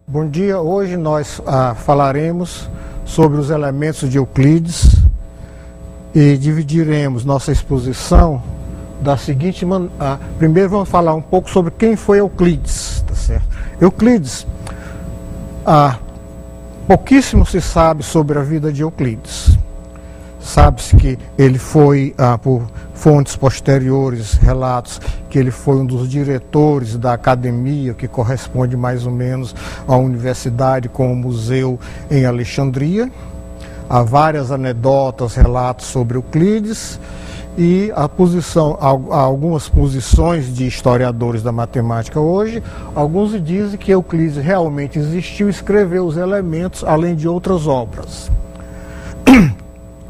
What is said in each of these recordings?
Bom dia, hoje nós falaremos sobre os elementos de Euclides e dividiremos nossa exposição da seguinte maneira. Primeiro vamos falar um pouco sobre quem foi Euclides, tá certo? Euclides, pouquíssimo se sabe sobre a vida de Euclides. Sabe-se que ele foi, por fontes posteriores, relatos, que ele foi um dos diretores da academia, que corresponde mais ou menos à universidade com o museu em Alexandria. Há várias anedotas, relatos sobre Euclides, e há algumas posições de historiadores da matemática hoje. Alguns dizem que Euclides realmente existiu e escreveu os elementos, além de outras obras.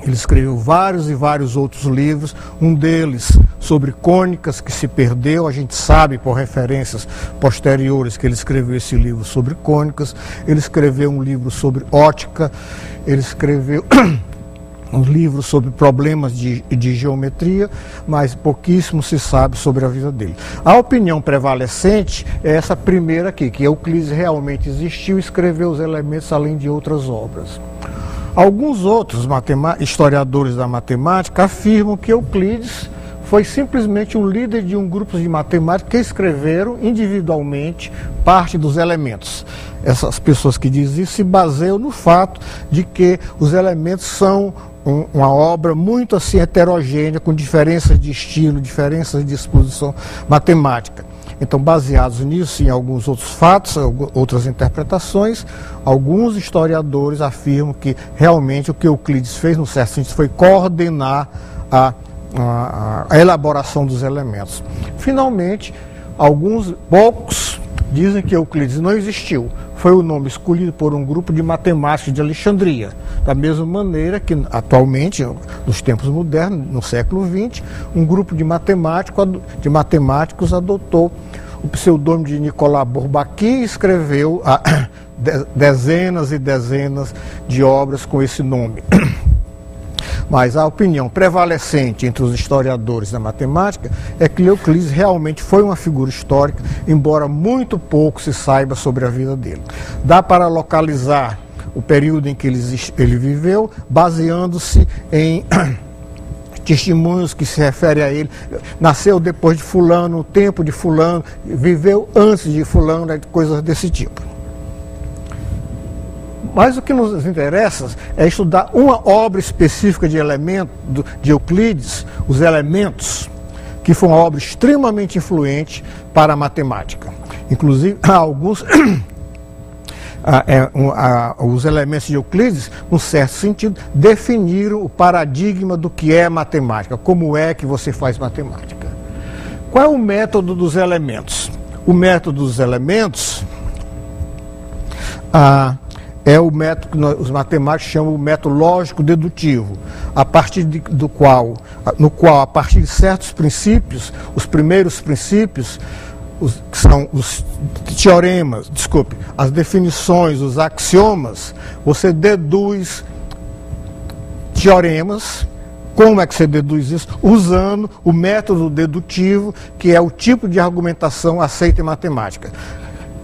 Ele escreveu vários e vários outros livros, um deles sobre cônicas, que se perdeu. A gente sabe por referências posteriores que ele escreveu esse livro sobre cônicas. Ele escreveu um livro sobre ótica, ele escreveu um livro sobre problemas de geometria, mas pouquíssimo se sabe sobre a vida dele. A opinião prevalecente é essa primeira aqui, que Euclides realmente existiu e escreveu os elementos, além de outras obras. Alguns outros historiadores da matemática afirmam que Euclides foi simplesmente um líder de um grupo de matemáticos que escreveram individualmente parte dos elementos. Essas pessoas que dizem isso se baseiam no fato de que os elementos são uma obra muito assim heterogênea, com diferenças de estilo, diferenças de exposição matemática. Então, baseados nisso e em alguns outros fatos, outras interpretações, alguns historiadores afirmam que realmente o que Euclides fez, no certo sentido, foi coordenar a elaboração dos elementos. Finalmente, poucos dizem que Euclides não existiu. Foi o nome escolhido por um grupo de matemáticos de Alexandria. Da mesma maneira que, atualmente, nos tempos modernos, no século XX, um grupo de matemáticos adotou o pseudônimo de Nicolas Bourbaki e escreveu dezenas e dezenas de obras com esse nome. Mas a opinião prevalecente entre os historiadores da matemática é que Euclides realmente foi uma figura histórica, embora muito pouco se saiba sobre a vida dele. Dá para localizar o período em que ele viveu, baseando-se em testemunhos que se referem a ele. Nasceu depois de fulano, no tempo de fulano, viveu antes de fulano, coisas desse tipo. Mas o que nos interessa é estudar uma obra específica de Euclides, os Elementos, que foi uma obra extremamente influente para a matemática. Inclusive, os elementos de Euclides, num certo sentido, definiram o paradigma do que é matemática, como é que você faz matemática. Qual é o método dos elementos? O método dos elementos é o método que os matemáticos chamam o método lógico-dedutivo, no qual, a partir de certos princípios, os primeiros princípios, que são os teoremas, as definições, os axiomas, você deduz teoremas. Como é que você deduz isso? Usando o método dedutivo, que é o tipo de argumentação aceita em matemática.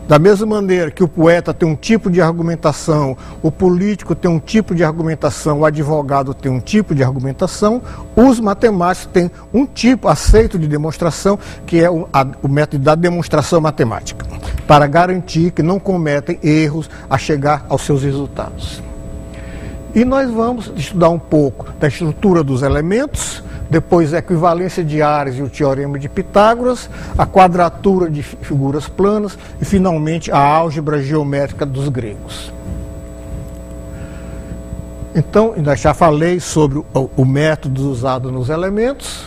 Da mesma maneira que o poeta tem um tipo de argumentação, o político tem um tipo de argumentação, o advogado tem um tipo de argumentação, os matemáticos têm um tipo aceito de demonstração, que é o método da demonstração matemática, para garantir que não cometem erros a chegar aos seus resultados. E nós vamos estudar um pouco da estrutura dos elementos, depois a equivalência de áreas e o teorema de Pitágoras, a quadratura de figuras planas e, finalmente, a álgebra geométrica dos gregos. Então, ainda já falei sobre o método usado nos elementos.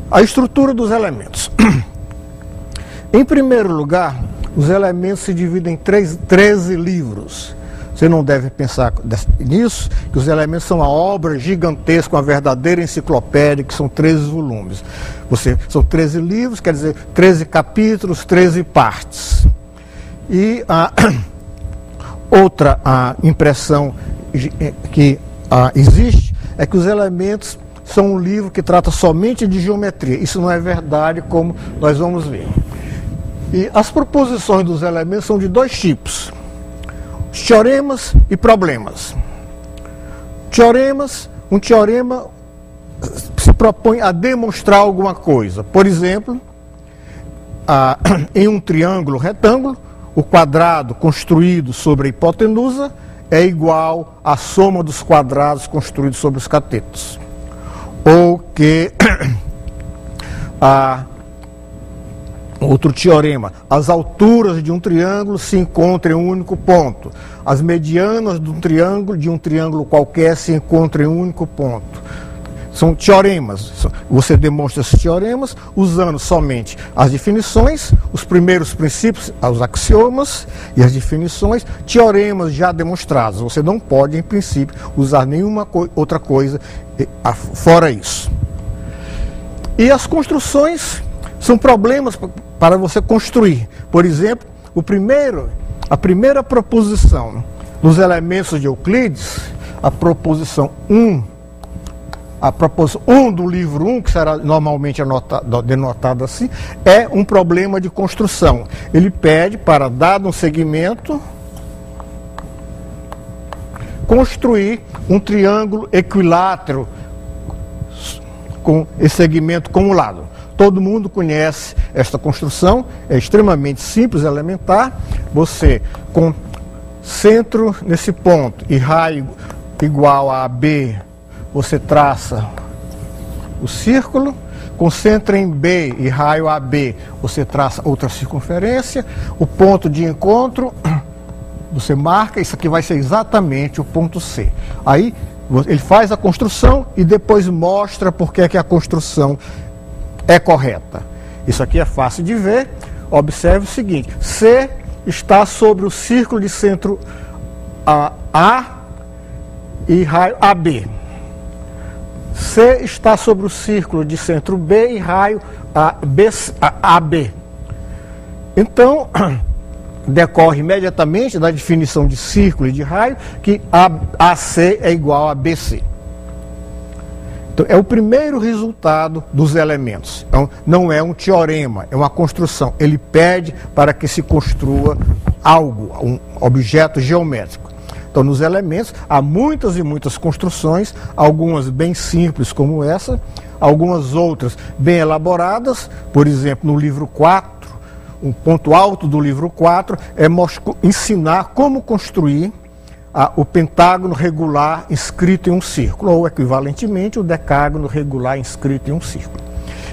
A estrutura dos elementos. Em primeiro lugar, os elementos se dividem em 13 livros. Você não deve pensar nisso, que os elementos são uma obra gigantesca, uma verdadeira enciclopédia, que são 13 volumes. São 13 livros, quer dizer, 13 capítulos, 13 partes. E outra impressão que existe é que os elementos são um livro que trata somente de geometria. Isso não é verdade, como nós vamos ver. E as proposições dos elementos são de dois tipos: teoremas e problemas. Teoremas, um teorema se propõe a demonstrar alguma coisa. Por exemplo, em um triângulo retângulo, o quadrado construído sobre a hipotenusa é igual à soma dos quadrados construídos sobre os catetos. Ou que outro teorema: as alturas de um triângulo se encontram em um único ponto. As medianas de um triângulo qualquer se encontram em um único ponto. São teoremas. Você demonstra esses teoremas usando somente as definições, os primeiros princípios, os axiomas e as definições, teoremas já demonstrados. Você não pode, em princípio, usar nenhuma outra coisa fora isso. E as construções são problemas para você construir. Por exemplo, a primeira proposição dos elementos de Euclides, a proposição 1, a proposição 1 do livro 1, que será normalmente denotada assim, é um problema de construção. Ele pede para, dado um segmento, construir um triângulo equilátero com esse segmento como lado. Todo mundo conhece esta construção, é extremamente simples, elementar. Você, com centro nesse ponto e raio igual a B, você traça o círculo. Com centro em B e raio AB, você traça outra circunferência. O ponto de encontro, você marca, isso aqui vai ser exatamente o ponto C. Aí ele faz a construção e depois mostra por que a construção é correta. Isso aqui é fácil de ver. Observe o seguinte: C está sobre o círculo de centro A e raio AB. C está sobre o círculo de centro B e raio AB. Então, decorre imediatamente da definição de círculo e de raio que AC é igual a BC. Então, é o primeiro resultado dos elementos. Então, não é um teorema, é uma construção. Ele pede para que se construa algo, um objeto geométrico. Então, nos elementos, há muitas e muitas construções, algumas bem simples como essa, algumas outras bem elaboradas. Por exemplo, no livro 4, um ponto alto do livro 4 é ensinar como construir o pentágono regular inscrito em um círculo, ou equivalentemente o decágono regular inscrito em um círculo.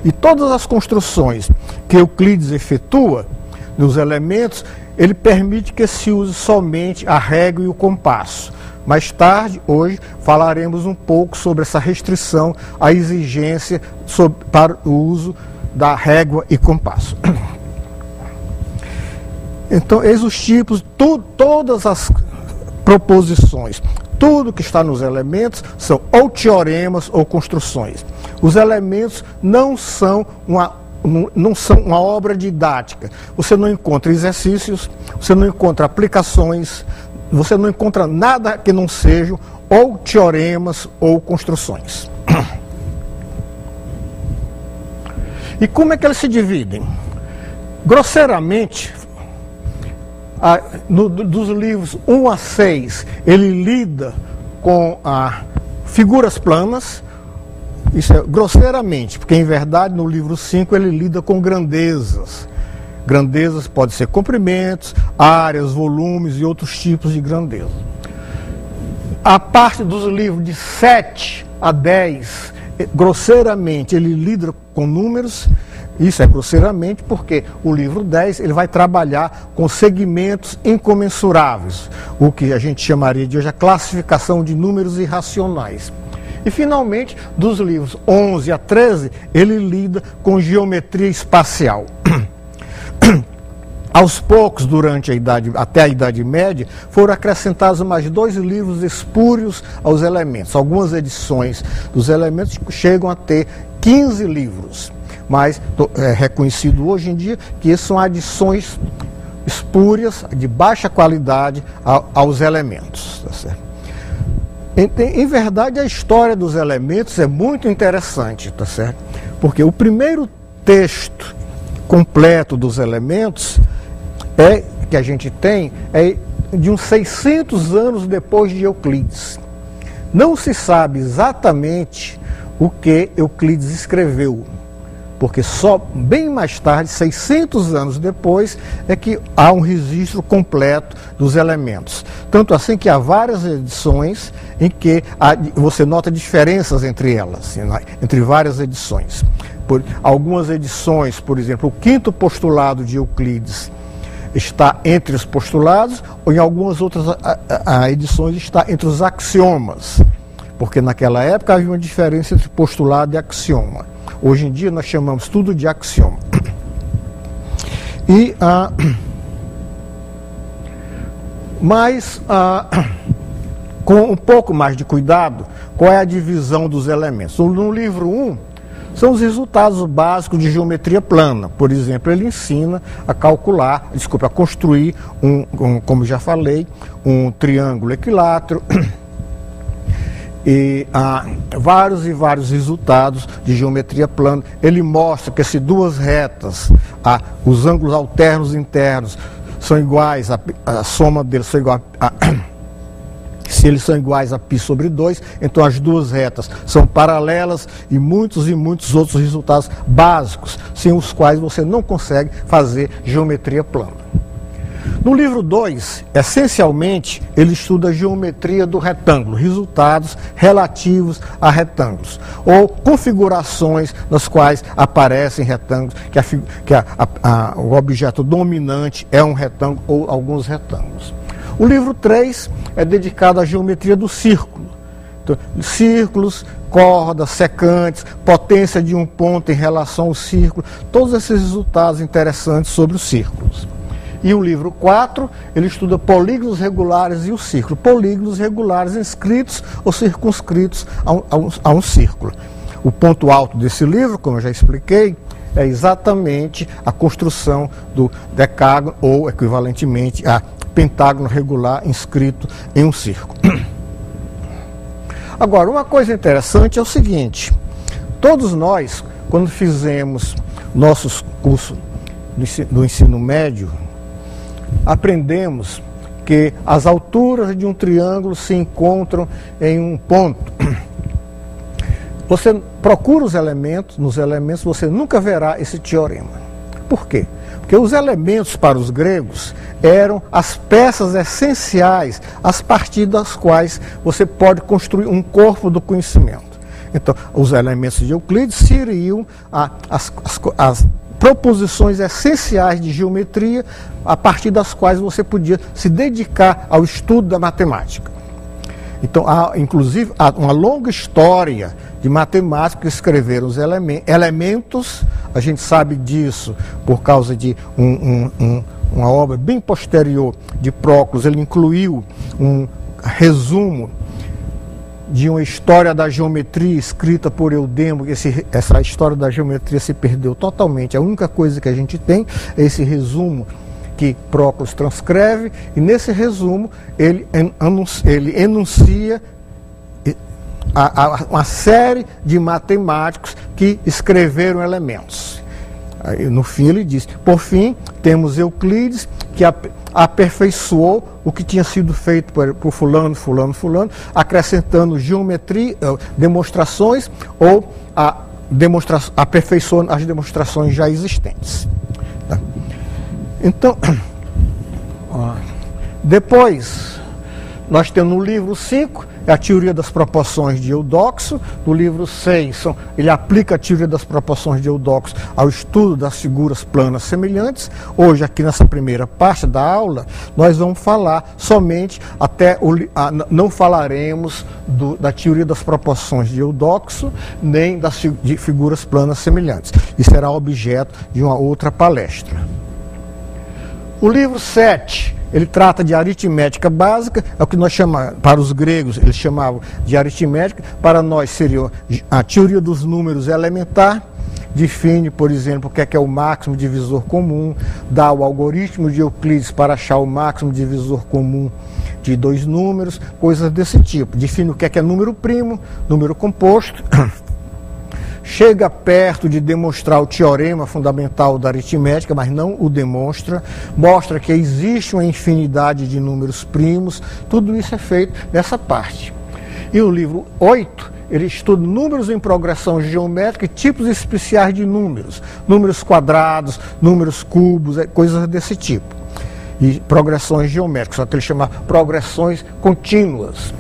E todas as construções que Euclides efetua nos elementos, ele permite que se use somente a régua e o compasso. Mais tarde, hoje, falaremos um pouco sobre essa restrição, a exigência para o uso da régua e compasso. Então, eis os tipos, todas as proposições, tudo que está nos elementos são ou teoremas ou construções. Os elementos não são uma obra didática. Você não encontra exercícios, você não encontra aplicações, você não encontra nada que não sejam ou teoremas ou construções. E como é que eles se dividem? Grosseiramente, dos livros 1 a 6, ele lida com figuras planas. Isso é grosseiramente, porque em verdade no livro 5 ele lida com grandezas. Grandezas podem ser comprimentos, áreas, volumes e outros tipos de grandeza. A parte dos livros de 7 a 10, grosseiramente ele lida com números. Isso é grosseiramente porque o livro 10 ele vai trabalhar com segmentos incomensuráveis, o que a gente chamaria de hoje a classificação de números irracionais. E finalmente, dos livros 11 a 13, ele lida com geometria espacial. Aos poucos, até a Idade Média, foram acrescentados mais 2 livros espúrios aos elementos. Algumas edições dos elementos chegam a ter 15 livros. Mas é reconhecido hoje em dia que essas são adições espúrias, de baixa qualidade aos elementos. Tá certo? Em verdade, a história dos elementos é muito interessante, tá certo? Porque o primeiro texto completo dos elementos que a gente tem é de uns 600 anos depois de Euclides. Não se sabe exatamente o que Euclides escreveu, porque só bem mais tarde, 600 anos depois, é que há um registro completo dos elementos. Tanto assim que há várias edições em que você nota diferenças entre elas, entre várias edições. Algumas edições, por exemplo, o quinto postulado de Euclides está entre os postulados, ou em algumas outras edições está entre os axiomas, porque naquela época havia uma diferença entre postulado e axioma. Hoje em dia nós chamamos tudo de axioma. Mas, com um pouco mais de cuidado, qual é a divisão dos elementos? No livro 1, são os resultados básicos de geometria plana. Por exemplo, ele ensina a construir, como já falei, um triângulo equilátero, e vários e vários resultados de geometria plana. Ele mostra que se duas retas, os ângulos alternos internos são iguais, a soma deles são igual se eles são iguais a π sobre 2, então as duas retas são paralelas, e muitos outros resultados básicos, sem os quais você não consegue fazer geometria plana. No livro 2, essencialmente, ele estuda a geometria do retângulo, resultados relativos a retângulos, ou configurações nas quais aparecem retângulos, o objeto dominante é um retângulo ou alguns retângulos. O livro 3 é dedicado à geometria do círculo. Então, círculos, cordas, secantes, potência de um ponto em relação ao círculo, todos esses resultados interessantes sobre os círculos. E o livro 4, ele estuda polígonos regulares e o círculo. Polígonos regulares inscritos ou circunscritos a um círculo. O ponto alto desse livro, como eu já expliquei, é exatamente a construção do decágono, ou equivalentemente a pentágono regular inscrito em um círculo. Agora, uma coisa interessante é o seguinte: todos nós, quando fizemos nossos cursos do ensino médio, aprendemos que as alturas de um triângulo se encontram em um ponto. Você procura os elementos, nos elementos você nunca verá esse teorema. Por quê? Porque os elementos para os gregos eram as peças essenciais, as partir das quais você pode construir um corpo do conhecimento. Então, os elementos de Euclides seriam as proposições essenciais de geometria, a partir das quais você podia se dedicar ao estudo da matemática. Então, inclusive, há uma longa história de matemáticos que escreveram os elementos. A gente sabe disso por causa de uma obra bem posterior de Proclus. Ele incluiu um resumo de uma história da geometria escrita por Eudemo. Essa história da geometria se perdeu totalmente. A única coisa que a gente tem é esse resumo que Proclus transcreve, e nesse resumo ele enuncia uma série de matemáticos que escreveram elementos. Aí, no fim ele diz: por fim, temos Euclides, que aperfeiçoou o que tinha sido feito por fulano, acrescentando geometria, demonstrações, ou aperfeiçoando as demonstrações já existentes. Tá? Então, depois, nós temos no livro 5, a teoria das proporções de Eudoxo. No livro 6, ele aplica a teoria das proporções de Eudoxo ao estudo das figuras planas semelhantes. Hoje, aqui nessa primeira parte da aula, nós vamos falar somente não falaremos da teoria das proporções de Eudoxo, nem de figuras planas semelhantes. Isso será objeto de uma outra palestra. O livro 7, ele trata de aritmética básica, é o que nós chamamos, para os gregos, eles chamavam de aritmética, para nós seria a teoria dos números elementar, define, por exemplo, o que é o máximo divisor comum, dá o algoritmo de Euclides para achar o máximo divisor comum de dois números, coisas desse tipo. Define o que é número primo, número composto, chega perto de demonstrar o teorema fundamental da aritmética, mas não o demonstra, mostra que existe uma infinidade de números primos, tudo isso é feito nessa parte. E o livro 8, ele estuda números em progressão geométrica e tipos especiais de números, números quadrados, números cubos, coisas desse tipo. E progressões geométricas, só que ele chama progressões contínuas.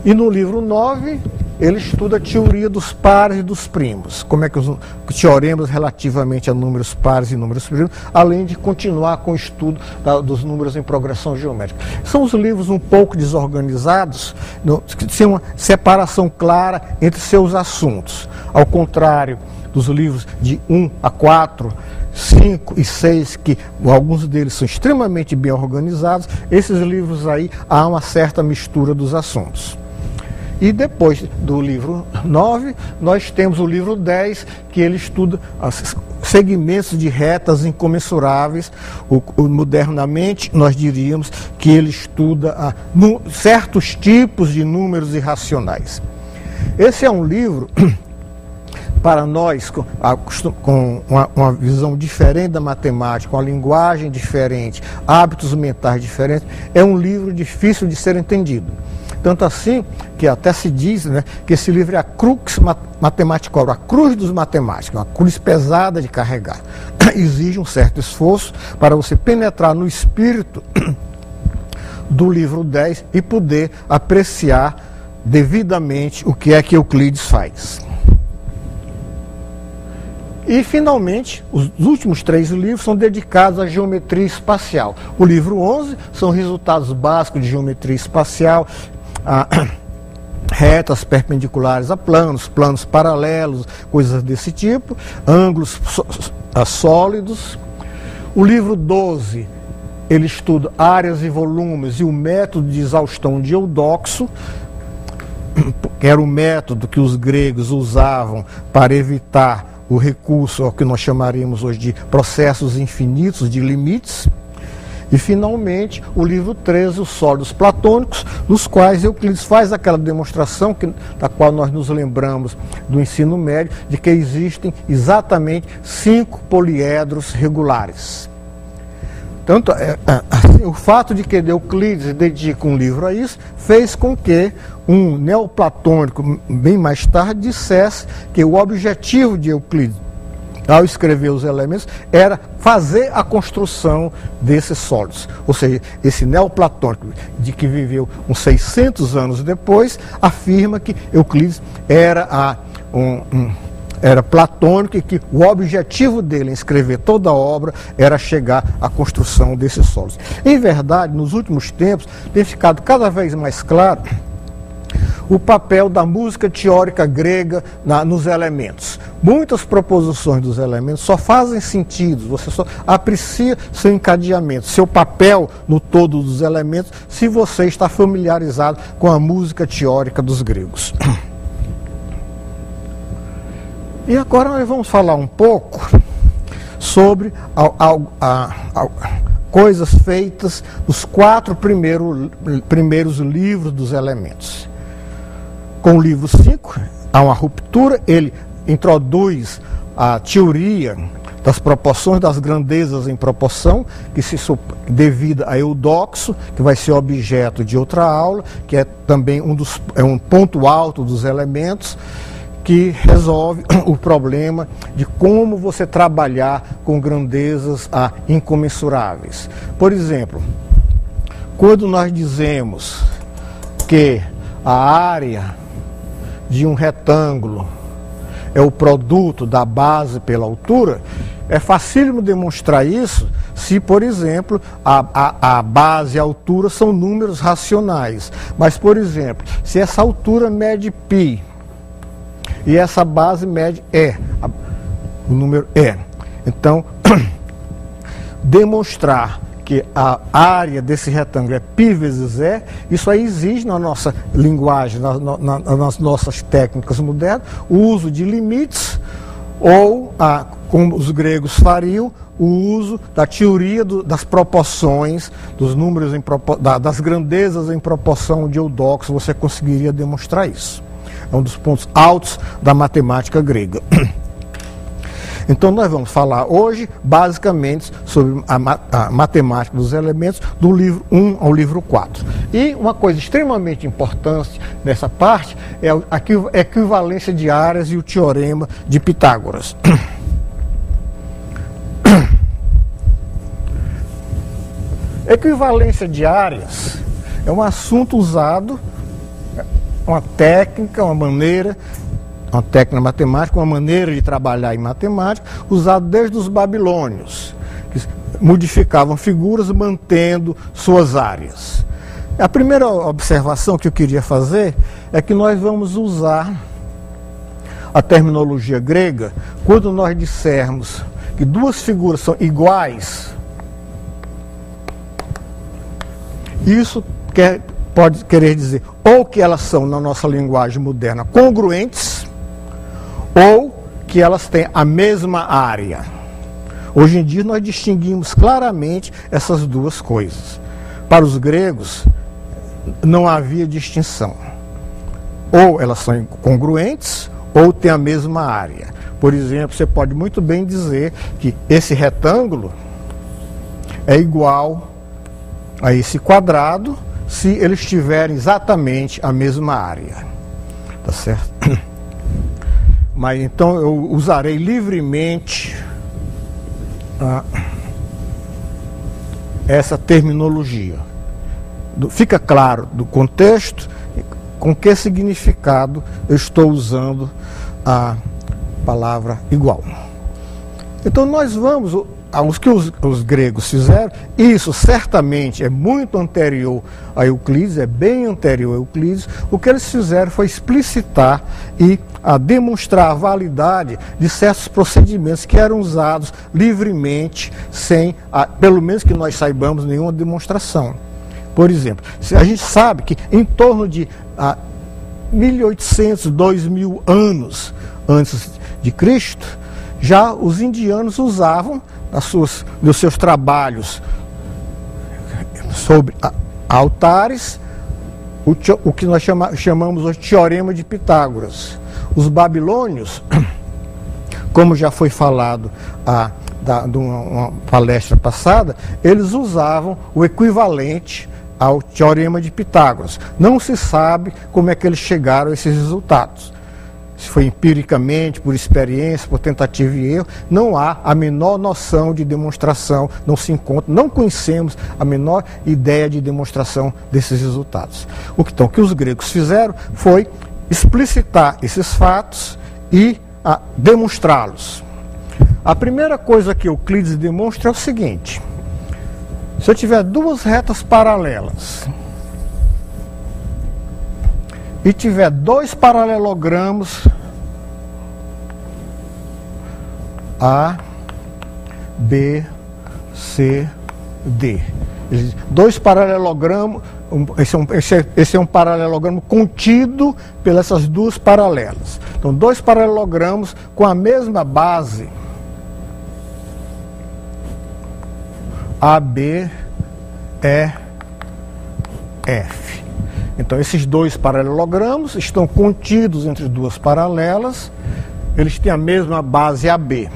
E no livro 9, ele estuda a teoria dos pares e dos primos, como é que os teoremas relativamente a números pares e números primos, além de continuar com o estudo dos números em progressão geométrica. São os livros um pouco desorganizados, sem uma separação clara entre seus assuntos, ao contrário dos livros de 1 a 4, 5 e 6, que alguns deles são extremamente bem organizados. Esses livros aí há uma certa mistura dos assuntos. E depois do livro 9, nós temos o livro 10, que ele estuda segmentos de retas incomensuráveis. Modernamente, nós diríamos que ele estuda certos tipos de números irracionais. Esse é um livro, para nós, com uma visão diferente da matemática, uma linguagem diferente, hábitos mentais diferentes, é um livro difícil de ser entendido. Tanto assim que até se diz, né, que esse livro é a crux mathematicorum, a cruz dos matemáticos, uma cruz pesada de carregar. Exige um certo esforço para você penetrar no espírito do livro 10 e poder apreciar devidamente o que é que Euclides faz. E, finalmente, os últimos 3 livros são dedicados à geometria espacial. O livro 11 são resultados básicos de geometria espacial, retas perpendiculares a planos, planos paralelos, coisas desse tipo, ângulos sólidos. O livro 12, ele estuda áreas e volumes e o método de exaustão de Eudoxo, que era o método que os gregos usavam para evitar o recurso ao que nós chamaríamos hoje de processos infinitos de limites. E, finalmente, o livro 13, os sólidos platônicos, nos quais Euclides faz aquela demonstração da qual nós nos lembramos do ensino médio, de que existem exatamente 5 poliedros regulares. Tanto, o fato de que Euclides dedica um livro a isso, fez com que um neoplatônico, bem mais tarde, dissesse que o objetivo de Euclides, ao escrever os elementos, era fazer a construção desses sólidos. Ou seja, esse neoplatônico, de que viveu uns 600 anos depois, afirma que Euclides era platônico e que o objetivo dele em escrever toda a obra era chegar à construção desses sólidos. Em verdade, nos últimos tempos, tem ficado cada vez mais claro o papel da música teórica grega nos elementos. Muitas proposições dos elementos só fazem sentido, você só aprecia seu encadeamento, seu papel no todo dos elementos, se você está familiarizado com a música teórica dos gregos. E agora nós vamos falar um pouco sobre coisas feitas nos 4 primeiros livros dos elementos. Com o livro 5, há uma ruptura, ele introduz a teoria das proporções das grandezas em proporção, que devida a Eudoxo, que vai ser objeto de outra aula, que é também um ponto alto dos elementos, que resolve o problema de como você trabalhar com grandezas incomensuráveis. Por exemplo, quando nós dizemos que a área de um retângulo é o produto da base pela altura, é facílimo demonstrar isso se, por exemplo, a base e a altura são números racionais. Mas, por exemplo, se essa altura mede π e essa base mede E, o número E, então, demonstrar que a área desse retângulo é π vezes E, isso aí exige na nossa linguagem, nas nossas técnicas modernas, o uso de limites ou, como os gregos fariam, o uso da teoria das proporções, dos números das grandezas em proporção de Eudoxo. Você conseguiria demonstrar isso. É um dos pontos altos da matemática grega. Então nós vamos falar hoje, basicamente, sobre a matemática dos elementos, do livro 1 ao livro 4. E uma coisa extremamente importante nessa parte é a equivalência de áreas e o teorema de Pitágoras. Equivalência de áreas é um assunto usado, uma técnica, uma técnica matemática, uma maneira de trabalhar em matemática, usada desde os babilônios, que modificavam figuras mantendo suas áreas. A primeira observação que eu queria fazer é que nós vamos usar a terminologia grega quando nós dissermos que duas figuras são iguais. Isso pode querer dizer ou que elas são, na nossa linguagem moderna, congruentes, ou que elas têm a mesma área. Hoje em dia nós distinguimos claramente essas duas coisas. Para os gregos não havia distinção. Ou elas são congruentes, ou têm a mesma área. Por exemplo, você pode muito bem dizer que esse retângulo é igual a esse quadrado se eles tiverem exatamente a mesma área. Tá certo? Mas então eu usarei livremente essa terminologia. Fica claro do contexto, com que significado eu estou usando a palavra igual. Então nós vamos, aos que os gregos fizeram, isso certamente é muito anterior a Euclides, é bem anterior a Euclides. O que eles fizeram foi explicitar e demonstrar a validade de certos procedimentos que eram usados livremente, sem, pelo menos que nós saibamos, nenhuma demonstração. Por exemplo, a gente sabe que em torno de 1800, 2000 anos antes de Cristo, já os indianos usavam nos seus trabalhos sobre altares o que nós chamamos hoje de teorema de Pitágoras. Os babilônios, como já foi falado de uma palestra passada, eles usavam o equivalente ao teorema de Pitágoras. Não se sabe como é que eles chegaram a esses resultados. Se foi empiricamente, por experiência, por tentativa e erro, não há a menor noção de demonstração, não conhecemos a menor ideia de demonstração desses resultados. O que os gregos fizeram foi explicitar esses fatos e demonstrá-los. A primeira coisa que Euclides demonstra é o seguinte: se eu tiver duas retas paralelas e tiver dois paralelogramos A, B, C, D. Dois paralelogramos, esse é um paralelogramo contido pelas essas duas paralelas. Então, dois paralelogramos com a mesma base, A, B, E, F. Então, esses dois paralelogramos estão contidos entre duas paralelas, eles têm a mesma base AB.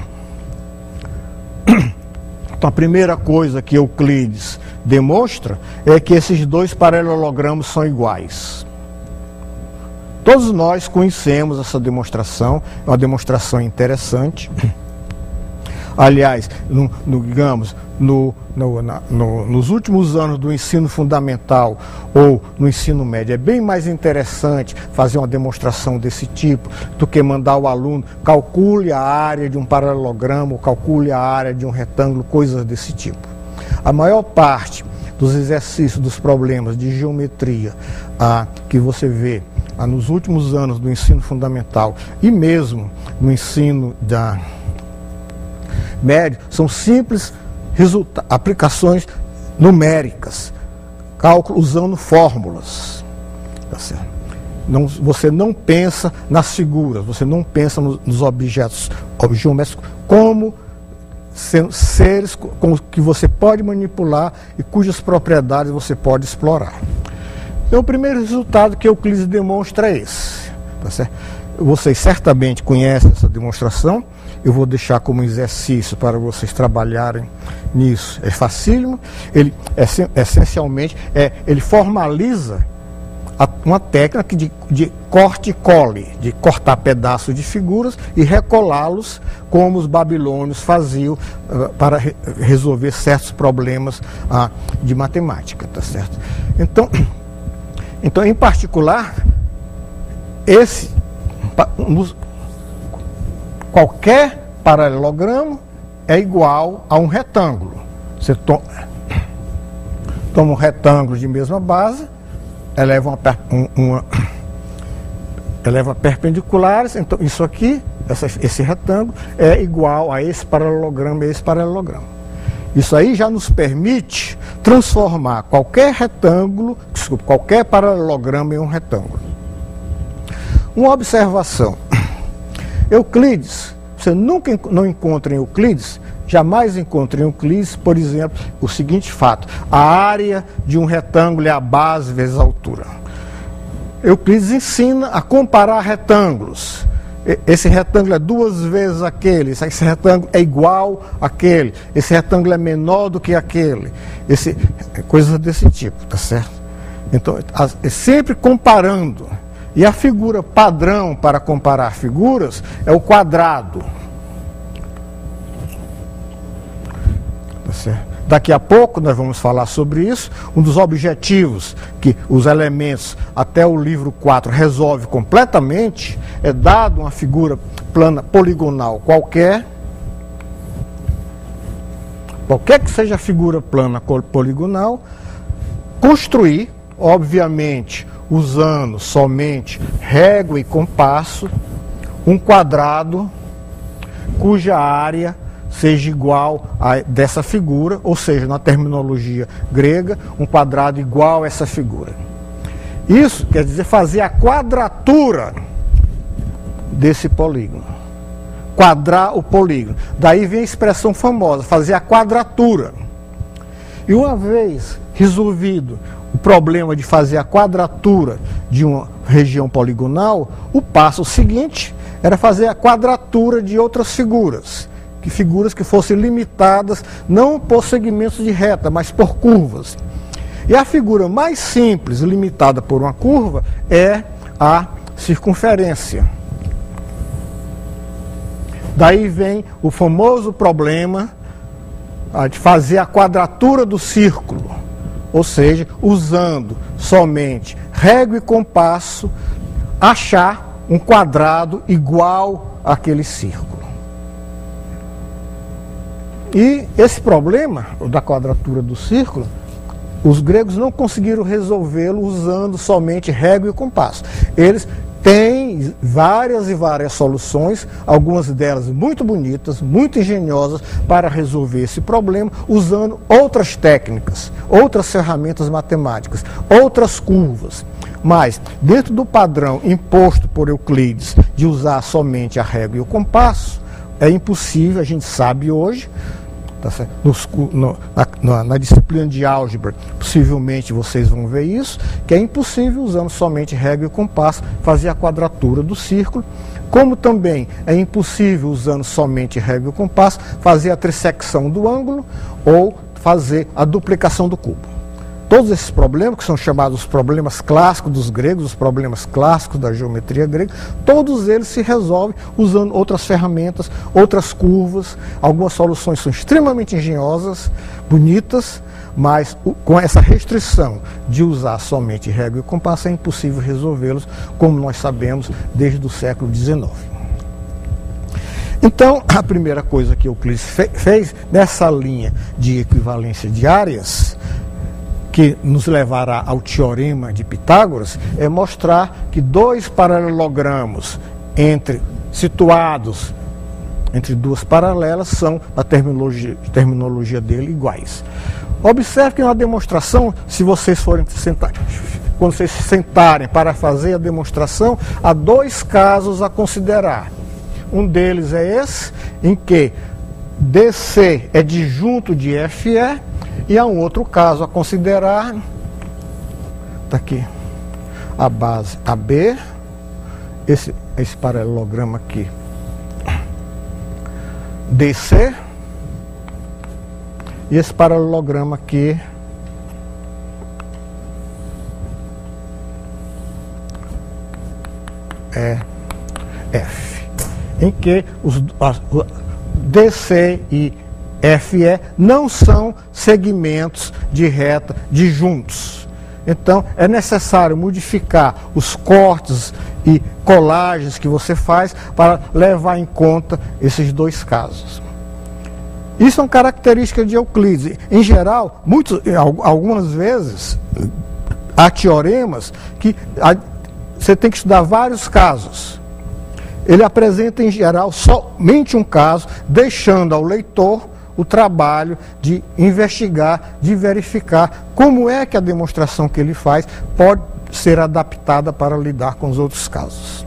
Então, a primeira coisa que Euclides demonstra é que esses dois paralelogramos são iguais. Todos nós conhecemos essa demonstração, é uma demonstração interessante. Aliás, nos últimos anos do ensino fundamental ou no ensino médio, é bem mais interessante fazer uma demonstração desse tipo do que mandar o aluno calcule a área de um paralelogramo, calcule a área de um retângulo, coisas desse tipo. A maior parte dos exercícios, dos problemas de geometria que você vê nos últimos anos do ensino fundamental e mesmo no ensino médio, são simples aplicações numéricas, cálculo usando fórmulas. Tá certo? Você não pensa nas figuras, você não pensa nos objetos geométricos como seres que você pode manipular e cujas propriedades você pode explorar. Então, o primeiro resultado que Euclides demonstra é esse. Tá certo? Vocês certamente conhecem essa demonstração. Eu vou deixar como exercício para vocês trabalharem nisso. É facílimo. Ele, essencialmente, ele formaliza uma técnica de corte e cole, de cortar pedaços de figuras e recolá-los como os babilônios faziam para resolver certos problemas de matemática, tá certo? Então, em particular, qualquer paralelogramo é igual a um retângulo. Você toma um retângulo de mesma base, eleva perpendiculares, então isso aqui, esse retângulo, é igual a esse paralelogramo e esse paralelogramo. Isso aí já nos permite transformar qualquer paralelogramo em um retângulo. Uma observação. Euclides, você nunca não encontra em Euclides, jamais encontra em Euclides, por exemplo, o seguinte fato: a área de um retângulo é a base vezes a altura. Euclides ensina a comparar retângulos. Esse retângulo é 2 vezes aquele, esse retângulo é igual àquele, esse retângulo é menor do que aquele, coisas desse tipo, tá certo? Então, sempre comparando. E a figura padrão para comparar figuras é o quadrado. Tá certo? Daqui a pouco nós vamos falar sobre isso. Um dos objetivos que os elementos, até o livro 4, resolve completamente, é dado uma figura plana poligonal qualquer que seja a figura plana poligonal, construir, obviamente, usando somente régua e compasso, um quadrado cuja área seja igual a dessa figura, ou seja, na terminologia grega, um quadrado igual a essa figura. Isso quer dizer fazer a quadratura desse polígono. Quadrar o polígono. Daí vem a expressão famosa, fazer a quadratura. E uma vez resolvido o problema de fazer a quadratura de uma região poligonal, o passo seguinte era fazer a quadratura de outras figuras que fossem limitadas não por segmentos de reta, mas por curvas. E a figura mais simples, limitada por uma curva, é a circunferência. Daí vem o famoso problema de fazer a quadratura do círculo, ou seja, usando somente régua e compasso, achar um quadrado igual àquele círculo. E esse problema da quadratura do círculo, os gregos não conseguiram resolvê-lo usando somente régua e compasso. Eles têm várias e várias soluções, algumas delas muito bonitas, muito engenhosas, para resolver esse problema, usando outras técnicas, outras ferramentas matemáticas, outras curvas. Mas, dentro do padrão imposto por Euclides de usar somente a régua e o compasso, é impossível, a gente sabe hoje, tá certo? Na disciplina de álgebra, possivelmente vocês vão ver isso, que é impossível, usando somente régua e compasso, fazer a quadratura do círculo, como também é impossível, usando somente régua e compasso, fazer a trissecção do ângulo ou fazer a duplicação do cubo. Todos esses problemas, que são chamados os problemas clássicos dos gregos, os problemas clássicos da geometria grega, todos eles se resolvem usando outras ferramentas, outras curvas. Algumas soluções são extremamente engenhosas, bonitas, mas com essa restrição de usar somente régua e compasso é impossível resolvê-los, como nós sabemos desde o século XIX. Então, a primeira coisa que Euclides fez nessa linha de equivalência de áreas, que nos levará ao teorema de Pitágoras, é mostrar que 2 paralelogramos situados entre 2 paralelas são, na terminologia dele, iguais. Observe que na demonstração, se vocês forem quando vocês se sentarem para fazer a demonstração, há 2 casos a considerar. Um deles é esse, em que DC é disjunto de FE, e há um outro caso a considerar, está aqui, a base AB esse paralelogramo aqui, DC, e esse paralelogramo aqui, é F, em que os DC e FE não são segmentos de reta disjuntos. Então, é necessário modificar os cortes e colagens que você faz para levar em conta esses dois casos. Isso é uma característica de Euclides. Em geral, algumas vezes, há teoremas que você tem que estudar vários casos. Ele apresenta, em geral, somente um caso, deixando ao leitor o trabalho de investigar, de verificar como é que a demonstração que ele faz pode ser adaptada para lidar com os outros casos.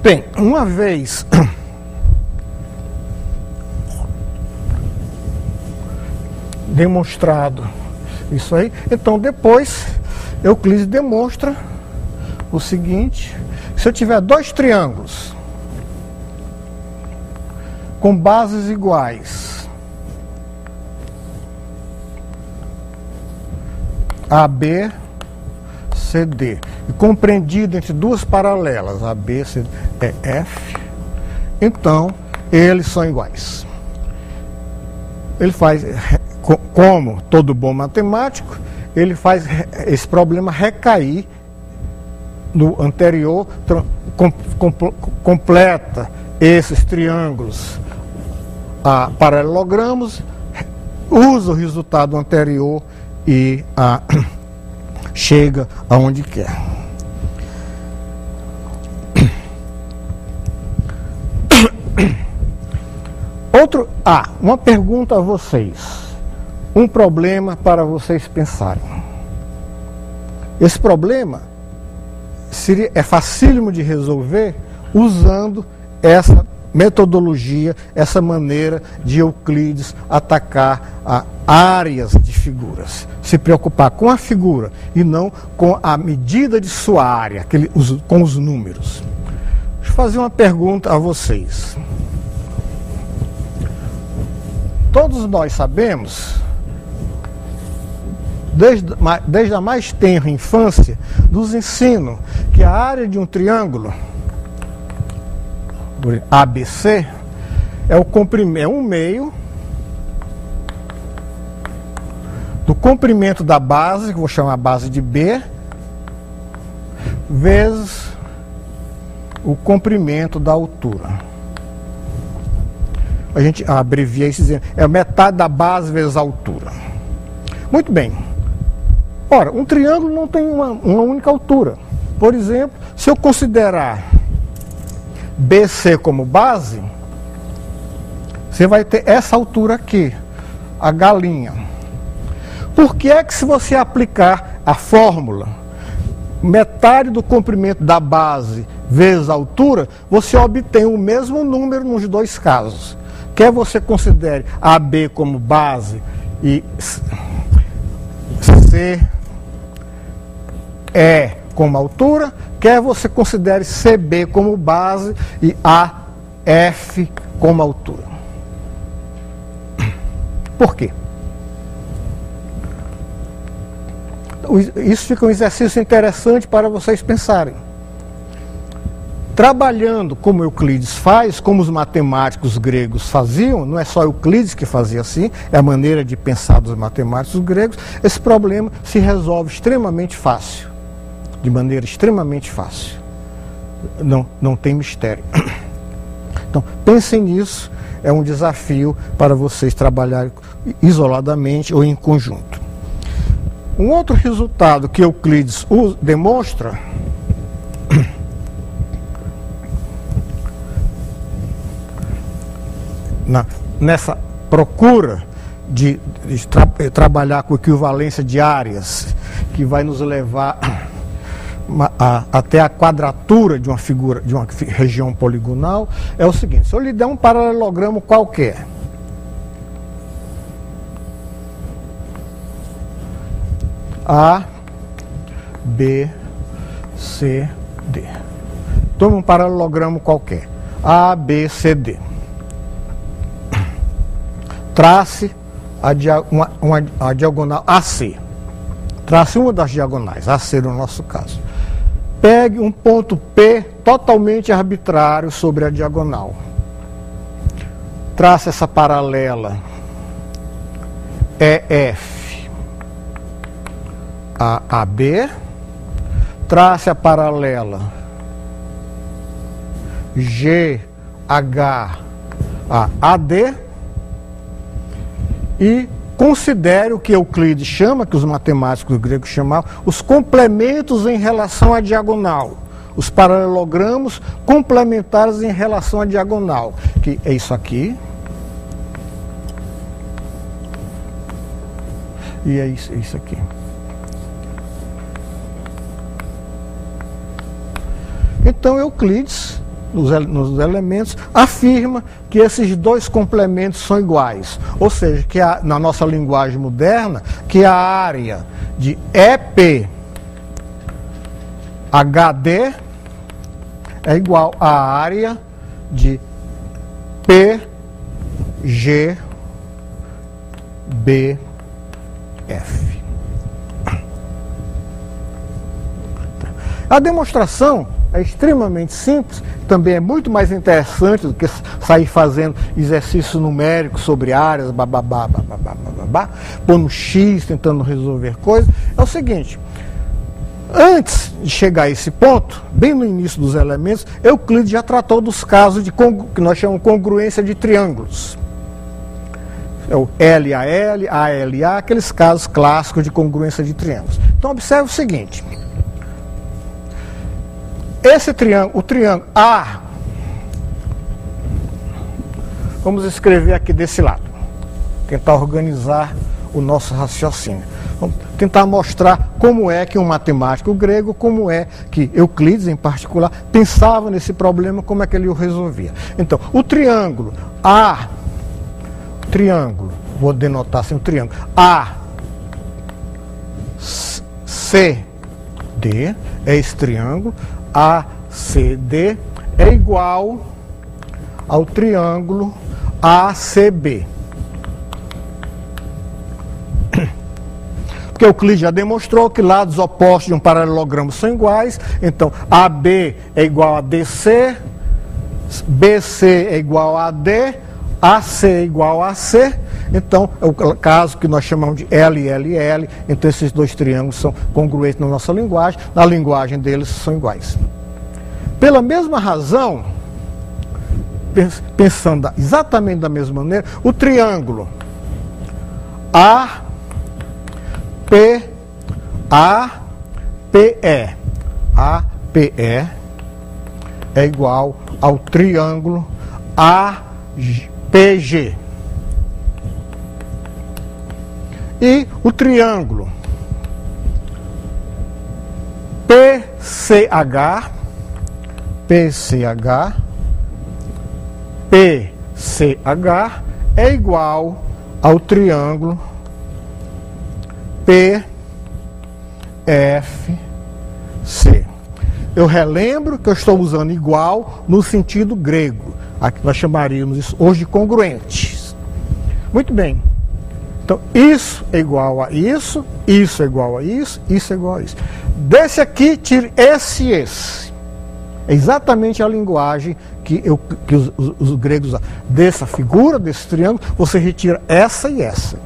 Bem, uma vez demonstrado isso aí, então depois Euclides demonstra o seguinte: se eu tiver dois triângulos com bases iguais, AB, CD, e compreendido entre duas paralelas, AB, CD, F, então eles são iguais. Ele faz, como todo bom matemático, ele faz esse problema recair no anterior, completa esses triângulos a paralelogramos, usa o resultado anterior e chega aonde quer. Uma pergunta a vocês, um problema para vocês pensarem. Esse problema é facílimo de resolver usando essa metodologia, essa maneira de Euclides atacar áreas de figuras. Se preocupar com a figura e não com a medida de sua área, com os números. Deixa eu fazer uma pergunta a vocês. Todos nós sabemos, desde a mais tenra infância, nos ensinam que a área de um triângulo ABC é um meio do comprimento da base, que eu vou chamar a base de B, vezes o comprimento da altura. A gente abrevia isso dizendo, é metade da base vezes a altura. Muito bem. Ora, um triângulo não tem uma única altura. Por exemplo, se eu considerar BC como base, você vai ter essa altura aqui, a galinha. Por que é que, se você aplicar a fórmula metade do comprimento da base vezes a altura, você obtém o mesmo número nos dois casos? Quer você considere AB como base e CE como altura, quer você considere CB como base e AF como altura. Por quê? Isso fica um exercício interessante para vocês pensarem. Trabalhando como Euclides faz, como os matemáticos gregos faziam, não é só Euclides que fazia assim, é a maneira de pensar dos matemáticos gregos, esse problema se resolve extremamente fácil, de maneira extremamente fácil. Não tem mistério. Então, pensem nisso, é um desafio para vocês trabalharem isoladamente ou em conjunto. Um outro resultado que Euclides demonstra nessa procura de trabalhar com equivalência de áreas, que vai nos levar até a quadratura de uma figura, de uma região poligonal, é o seguinte: se eu lhe der um paralelogramo qualquer, A, B, C, D. Tome um paralelogramo qualquer. A, B, C, D. Trace a diagonal AC. Trace uma das diagonais, AC no nosso caso. Pegue um ponto P totalmente arbitrário sobre a diagonal. Trace essa paralela EF a AB. Trace a paralela GH a AD. E considere o que Euclides chama, que os matemáticos gregos chamavam, os complementos em relação à diagonal. Os paralelogramos complementares em relação à diagonal, que é isso aqui. E é isso aqui. Então Euclides, nos elementos, afirma que esses dois complementos são iguais. Ou seja, que na nossa linguagem moderna, que a área de EP HD é igual à área de PGBF. A demonstração é extremamente simples, também é muito mais interessante do que sair fazendo exercício numérico sobre áreas, pondo X, tentando resolver coisas. É o seguinte, antes de chegar a esse ponto, bem no início dos elementos, Euclides já tratou dos casos de que nós chamamos de congruência de triângulos. É o LAL, ALA, aqueles casos clássicos de congruência de triângulos. Então observe o seguinte. Esse triângulo, o triângulo A, vamos escrever aqui desse lado, tentar organizar o nosso raciocínio. Vamos tentar mostrar como é que um matemático grego, como é que Euclides em particular, pensava nesse problema, como é que ele o resolvia. Então, o triângulo A, vou denotar assim o triângulo A, C, D, é esse triângulo. ACD é igual ao triângulo ACB. Porque Euclides já demonstrou que lados opostos de um paralelogramo são iguais. Então, AB é igual a DC, BC é igual a AD, AC é igual a AC. Então, é o caso que nós chamamos de LLL. Então, esses dois triângulos são congruentes na nossa linguagem. Na linguagem deles, são iguais. Pela mesma razão, pensando exatamente da mesma maneira, o triângulo APE é igual ao triângulo APG. E o triângulo PCH é igual ao triângulo PFC. Eu relembro que eu estou usando igual no sentido grego. Aqui nós chamaríamos isso hoje de congruentes. Muito bem. Então, isso é igual a isso, isso é igual a isso, isso é igual a isso. Desse aqui, tire esse e esse. É exatamente a linguagem que os gregos usam. Dessa figura, desse triângulo, você retira essa e essa.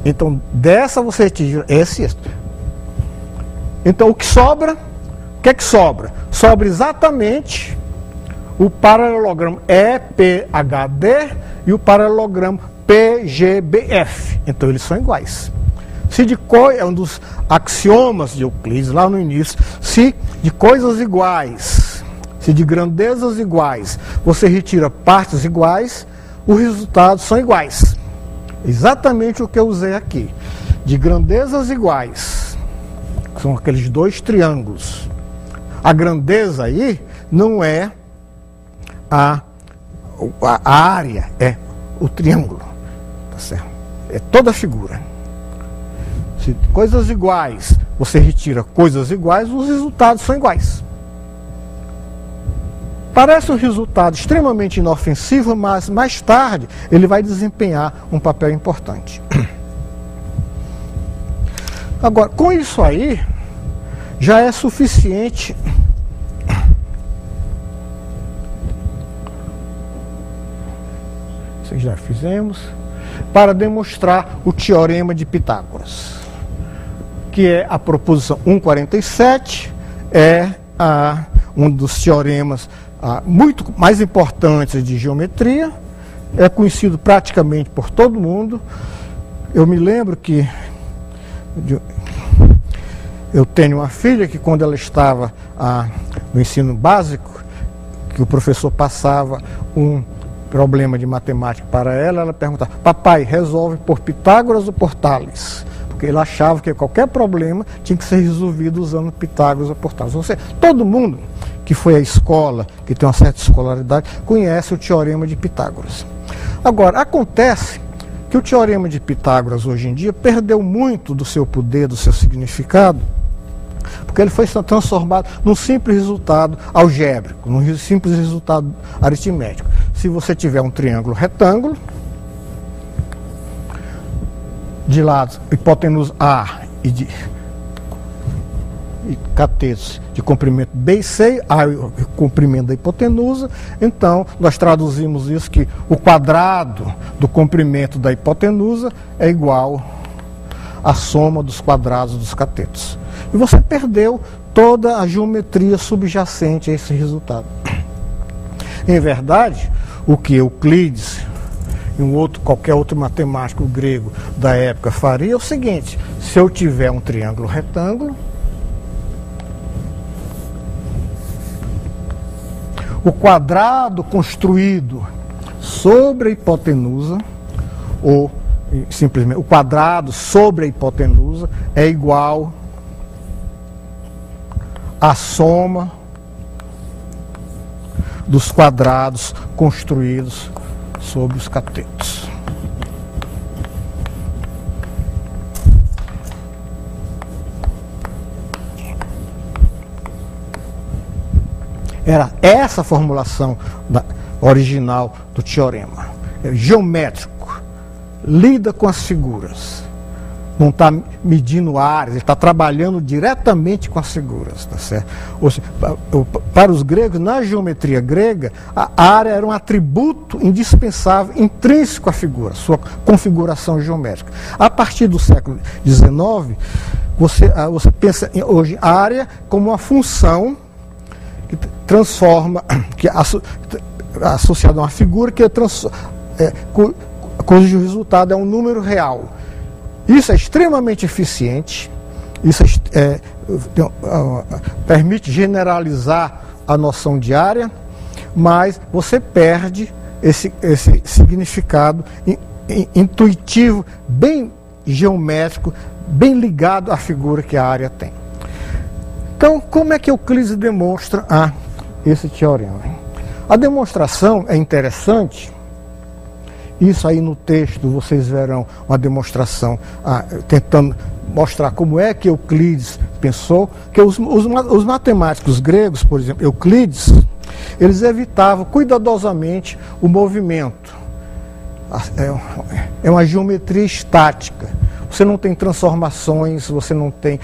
Então, dessa você retira essa e essa. Então, o que sobra? O que é que sobra? Sobra exatamente o paralelogramo EPHD e o paralelogramo PGBF. Então eles são iguais. Se de é um dos axiomas de Euclides lá no início, se de coisas iguais, se de grandezas iguais, você retira partes iguais, os resultados são iguais. Exatamente o que eu usei aqui. De grandezas iguais, que são aqueles dois triângulos. A grandeza aí não é a área, é o triângulo. Tá certo? É toda a figura. Se coisas iguais, você retira coisas iguais, os resultados são iguais. Parece um resultado extremamente inofensivo, mas mais tarde ele vai desempenhar um papel importante. Agora, com isso aí, já é suficiente isso já fizemos, para demonstrar o teorema de Pitágoras, que é a proposição 147, é um dos teoremas muito mais importantes de geometria, é conhecido praticamente por todo mundo. Eu me lembro que eu tenho uma filha que, quando ela estava no ensino básico, que o professor passava um problema de matemática para ela, ela perguntava: papai, resolve por Pitágoras ou por Tales? Porque ele achava que qualquer problema tinha que ser resolvido usando Pitágoras ou por Tales. Ou seja, todo mundo que foi à escola, que tem uma certa escolaridade, conhece o teorema de Pitágoras. Agora, acontece que o teorema de Pitágoras hoje em dia perdeu muito do seu poder, do seu significado, porque ele foi transformado num simples resultado algébrico, num simples resultado aritmético. Se você tiver um triângulo retângulo, de lados hipotenusa A e catetos de comprimento B e C, A é o comprimento da hipotenusa, então nós traduzimos isso que o quadrado do comprimento da hipotenusa é igual à soma dos quadrados dos catetos. E você perdeu toda a geometria subjacente a esse resultado. Em verdade, o que Euclides e qualquer outro matemático grego da época faria é o seguinte: se eu tiver um triângulo retângulo, o quadrado construído sobre a hipotenusa, ou simplesmente o quadrado sobre a hipotenusa, é igual à soma dos quadrados construídos sobre os catetos. Era essa a formulação original do teorema. É geométrico, lida com as figuras. Não está medindo áreas, ele está trabalhando diretamente com as figuras, tá certo? Ou seja, para os gregos, na geometria grega, a área era um atributo indispensável, intrínseco à figura, sua configuração geométrica. A partir do século XIX, você pensa hoje a área como uma função que transforma, que é associada a uma figura cujo resultado é um número real. Isso é extremamente eficiente, isso permite generalizar a noção de área, mas você perde esse significado intuitivo, bem geométrico, bem ligado à figura que a área tem. Então, como é que Euclides demonstra esse teorema? A demonstração é interessante. Isso aí no texto vocês verão uma demonstração tentando mostrar como é que Euclides pensou, que os matemáticos gregos, por exemplo, Euclides, eles evitavam cuidadosamente o movimento. É uma geometria estática. Você não tem transformações, você não tem...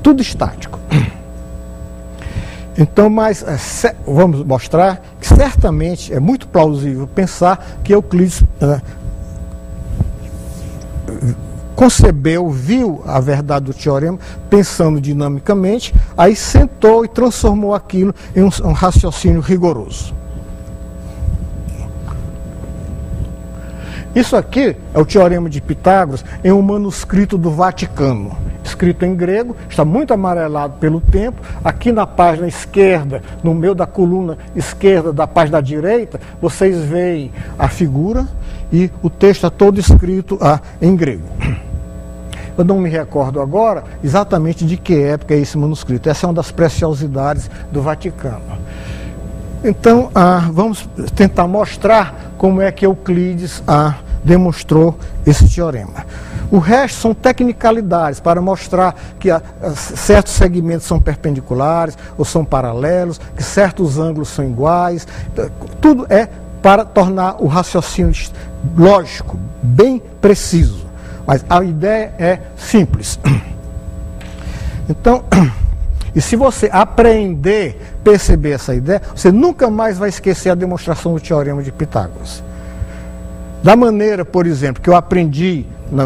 tudo estático. Então, vamos mostrar que certamente é muito plausível pensar que Euclides viu a verdade do teorema, pensando dinamicamente, aí sentou e transformou aquilo em um raciocínio rigoroso. Isso aqui é o teorema de Pitágoras em um manuscrito do Vaticano, escrito em grego, está muito amarelado pelo tempo. Aqui na página esquerda, no meio da coluna esquerda da página direita, vocês veem a figura e o texto é todo escrito em grego. Eu não me recordo agora exatamente de que época é esse manuscrito. Essa é uma das preciosidades do Vaticano. Então, vamos tentar mostrar como é que Euclides demonstrou esse teorema. O resto são tecnicalidades para mostrar que certos segmentos são perpendiculares ou são paralelos, que certos ângulos são iguais. Tudo é para tornar o raciocínio lógico, bem preciso. Mas a ideia é simples. Então, e se você aprender, perceber essa ideia, você nunca mais vai esquecer a demonstração do teorema de Pitágoras. Da maneira, por exemplo, que eu aprendi na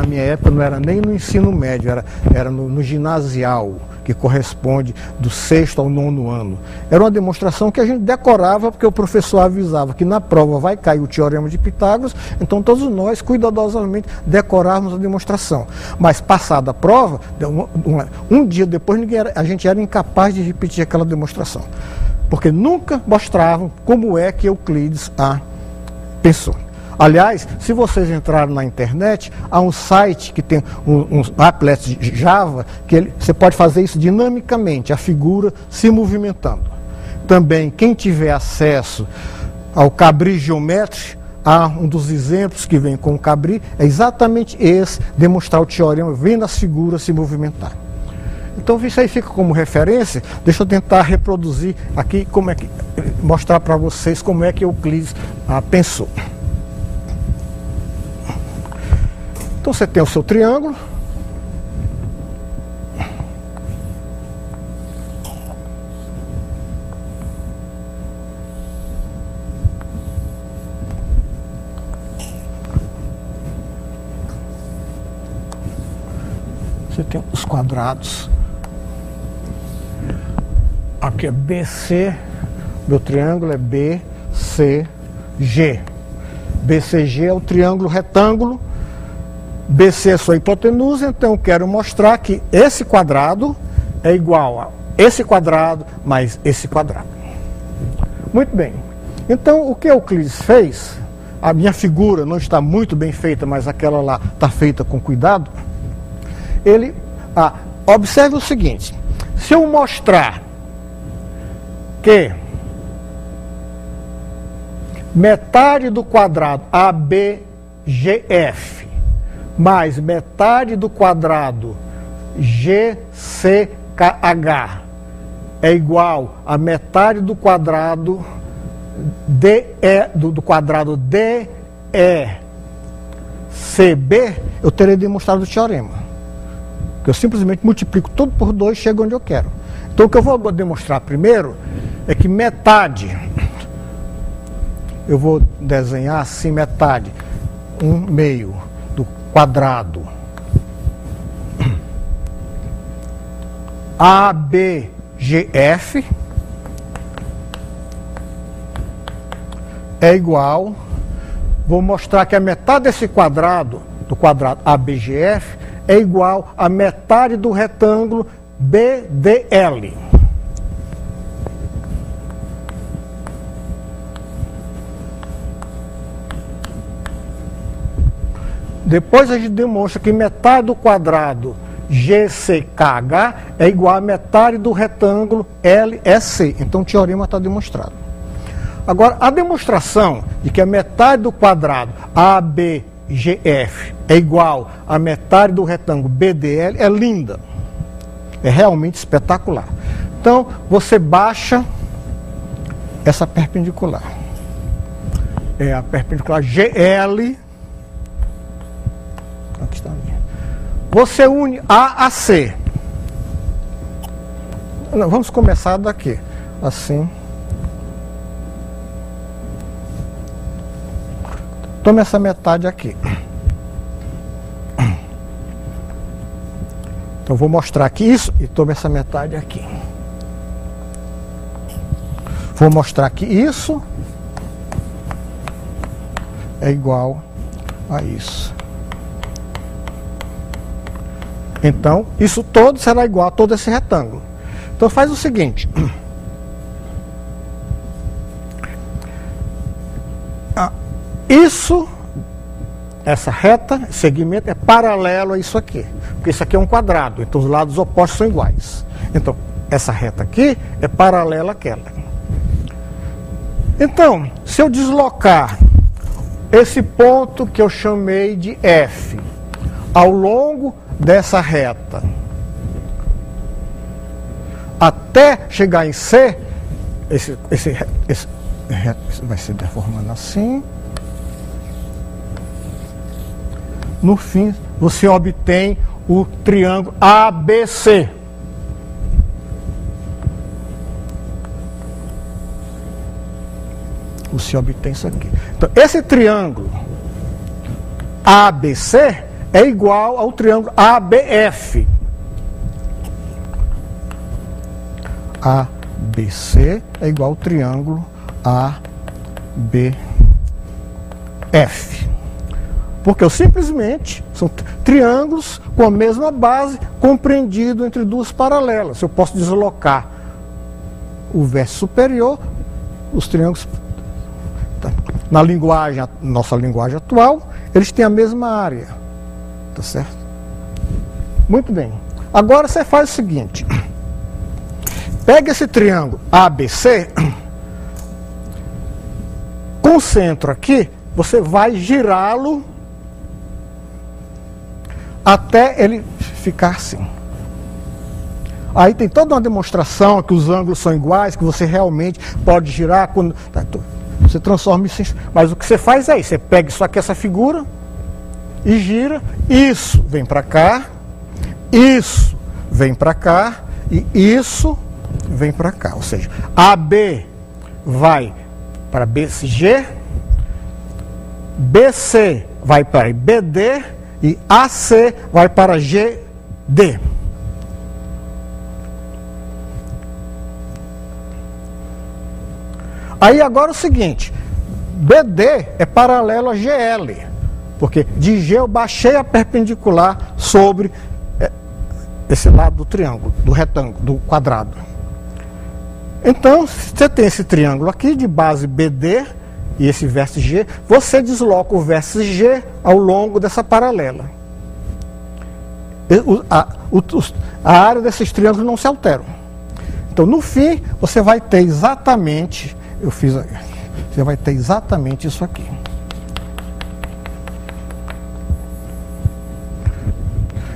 minha época, não era nem no ensino médio, era no ginasial, que corresponde do 6º ao 9º ano. Era uma demonstração que a gente decorava, porque o professor avisava que na prova vai cair o teorema de Pitágoras, então todos nós, cuidadosamente, decorávamos a demonstração. Mas, passada a prova, um dia depois, a gente era incapaz de repetir aquela demonstração, porque nunca mostravam como é que Euclides pensou. Aliás, se vocês entrarem na internet, há um site que tem uns applets de Java, que você pode fazer isso dinamicamente, a figura se movimentando. Também, quem tiver acesso ao Cabri Geometry, há um dos exemplos que vem com o Cabri, é exatamente esse, demonstrar o teorema vendo as figuras se movimentar. Então, isso aí fica como referência. Deixa eu tentar reproduzir aqui, mostrar para vocês como é que Euclides pensou. Então você tem o seu triângulo. Você tem os quadrados. Aqui é BC, meu triângulo é BCG. BCG é o triângulo retângulo. BC é sua hipotenusa, então eu quero mostrar que esse quadrado é igual a esse quadrado mais esse quadrado. Muito bem. Então, o que Euclides fez, a minha figura não está muito bem feita, mas aquela lá está feita com cuidado. Ele, observe o seguinte, se eu mostrar que metade do quadrado ABGF mais metade do quadrado GCKH é igual a metade do quadrado do quadrado DECB, eu terei demonstrado o teorema. Que eu simplesmente multiplico tudo por 2 e chego onde eu quero. Então o que eu vou demonstrar primeiro é que metade, eu vou desenhar assim metade, 1/2 do quadrado ABGF é igual, vou mostrar que a metade desse quadrado, do quadrado ABGF, é igual a metade do retângulo BDL. Depois a gente demonstra que metade do quadrado GCKH é igual a metade do retângulo LSC. Então o teorema está demonstrado. Agora, a demonstração de que a metade do quadrado ABGF é igual a metade do retângulo BDL é linda. É realmente espetacular. Então, você baixa essa perpendicular. É a perpendicular GL. Aqui está. Você une A a C. Não, vamos começar daqui. Assim. Tome essa metade aqui. Então, vou mostrar aqui isso e tome essa metade aqui. Vou mostrar que isso é igual a isso. Então, isso todo será igual a todo esse retângulo. Então, faz o seguinte. Isso, essa reta, segmento, é paralelo a isso aqui. Porque isso aqui é um quadrado, então os lados opostos são iguais. Então, essa reta aqui é paralela àquela. Então, se eu deslocar esse ponto que eu chamei de F, ao longo dessa reta, até chegar em C, esse vai se deformando assim. No fim, você obtém o triângulo ABC. Você obtém isso aqui. Então, esse triângulo ABC é igual ao triângulo ABF. ABC é igual ao triângulo ABF. Porque eu simplesmente são triângulos com a mesma base compreendido entre duas paralelas. Eu posso deslocar o vértice superior, os triângulos, na linguagem, nossa linguagem atual, eles têm a mesma área. Tá certo? Muito bem. Agora você faz o seguinte. Pega esse triângulo ABC, com o centro aqui, você vai girá-lo até ele ficar assim. Aí tem toda uma demonstração que os ângulos são iguais, que você realmente pode girar quando você transforma isso em... Mas o que você faz é isso, você pega isso aqui, essa figura, e gira, isso vem para cá, isso vem para cá, e isso vem para cá. Ou seja, AB vai para BC, BC vai para BD, e AC vai para GD. Aí agora é o seguinte, BD é paralelo a GL, porque de G eu baixei a perpendicular sobre esse lado do triângulo, do retângulo, do quadrado. Então, você tem esse triângulo aqui de base BD, e esse vértice G, você desloca o vértice G ao longo dessa paralela. A área desses triângulos não se alteram. Então, no fim, você vai ter exatamente, você vai ter exatamente isso aqui.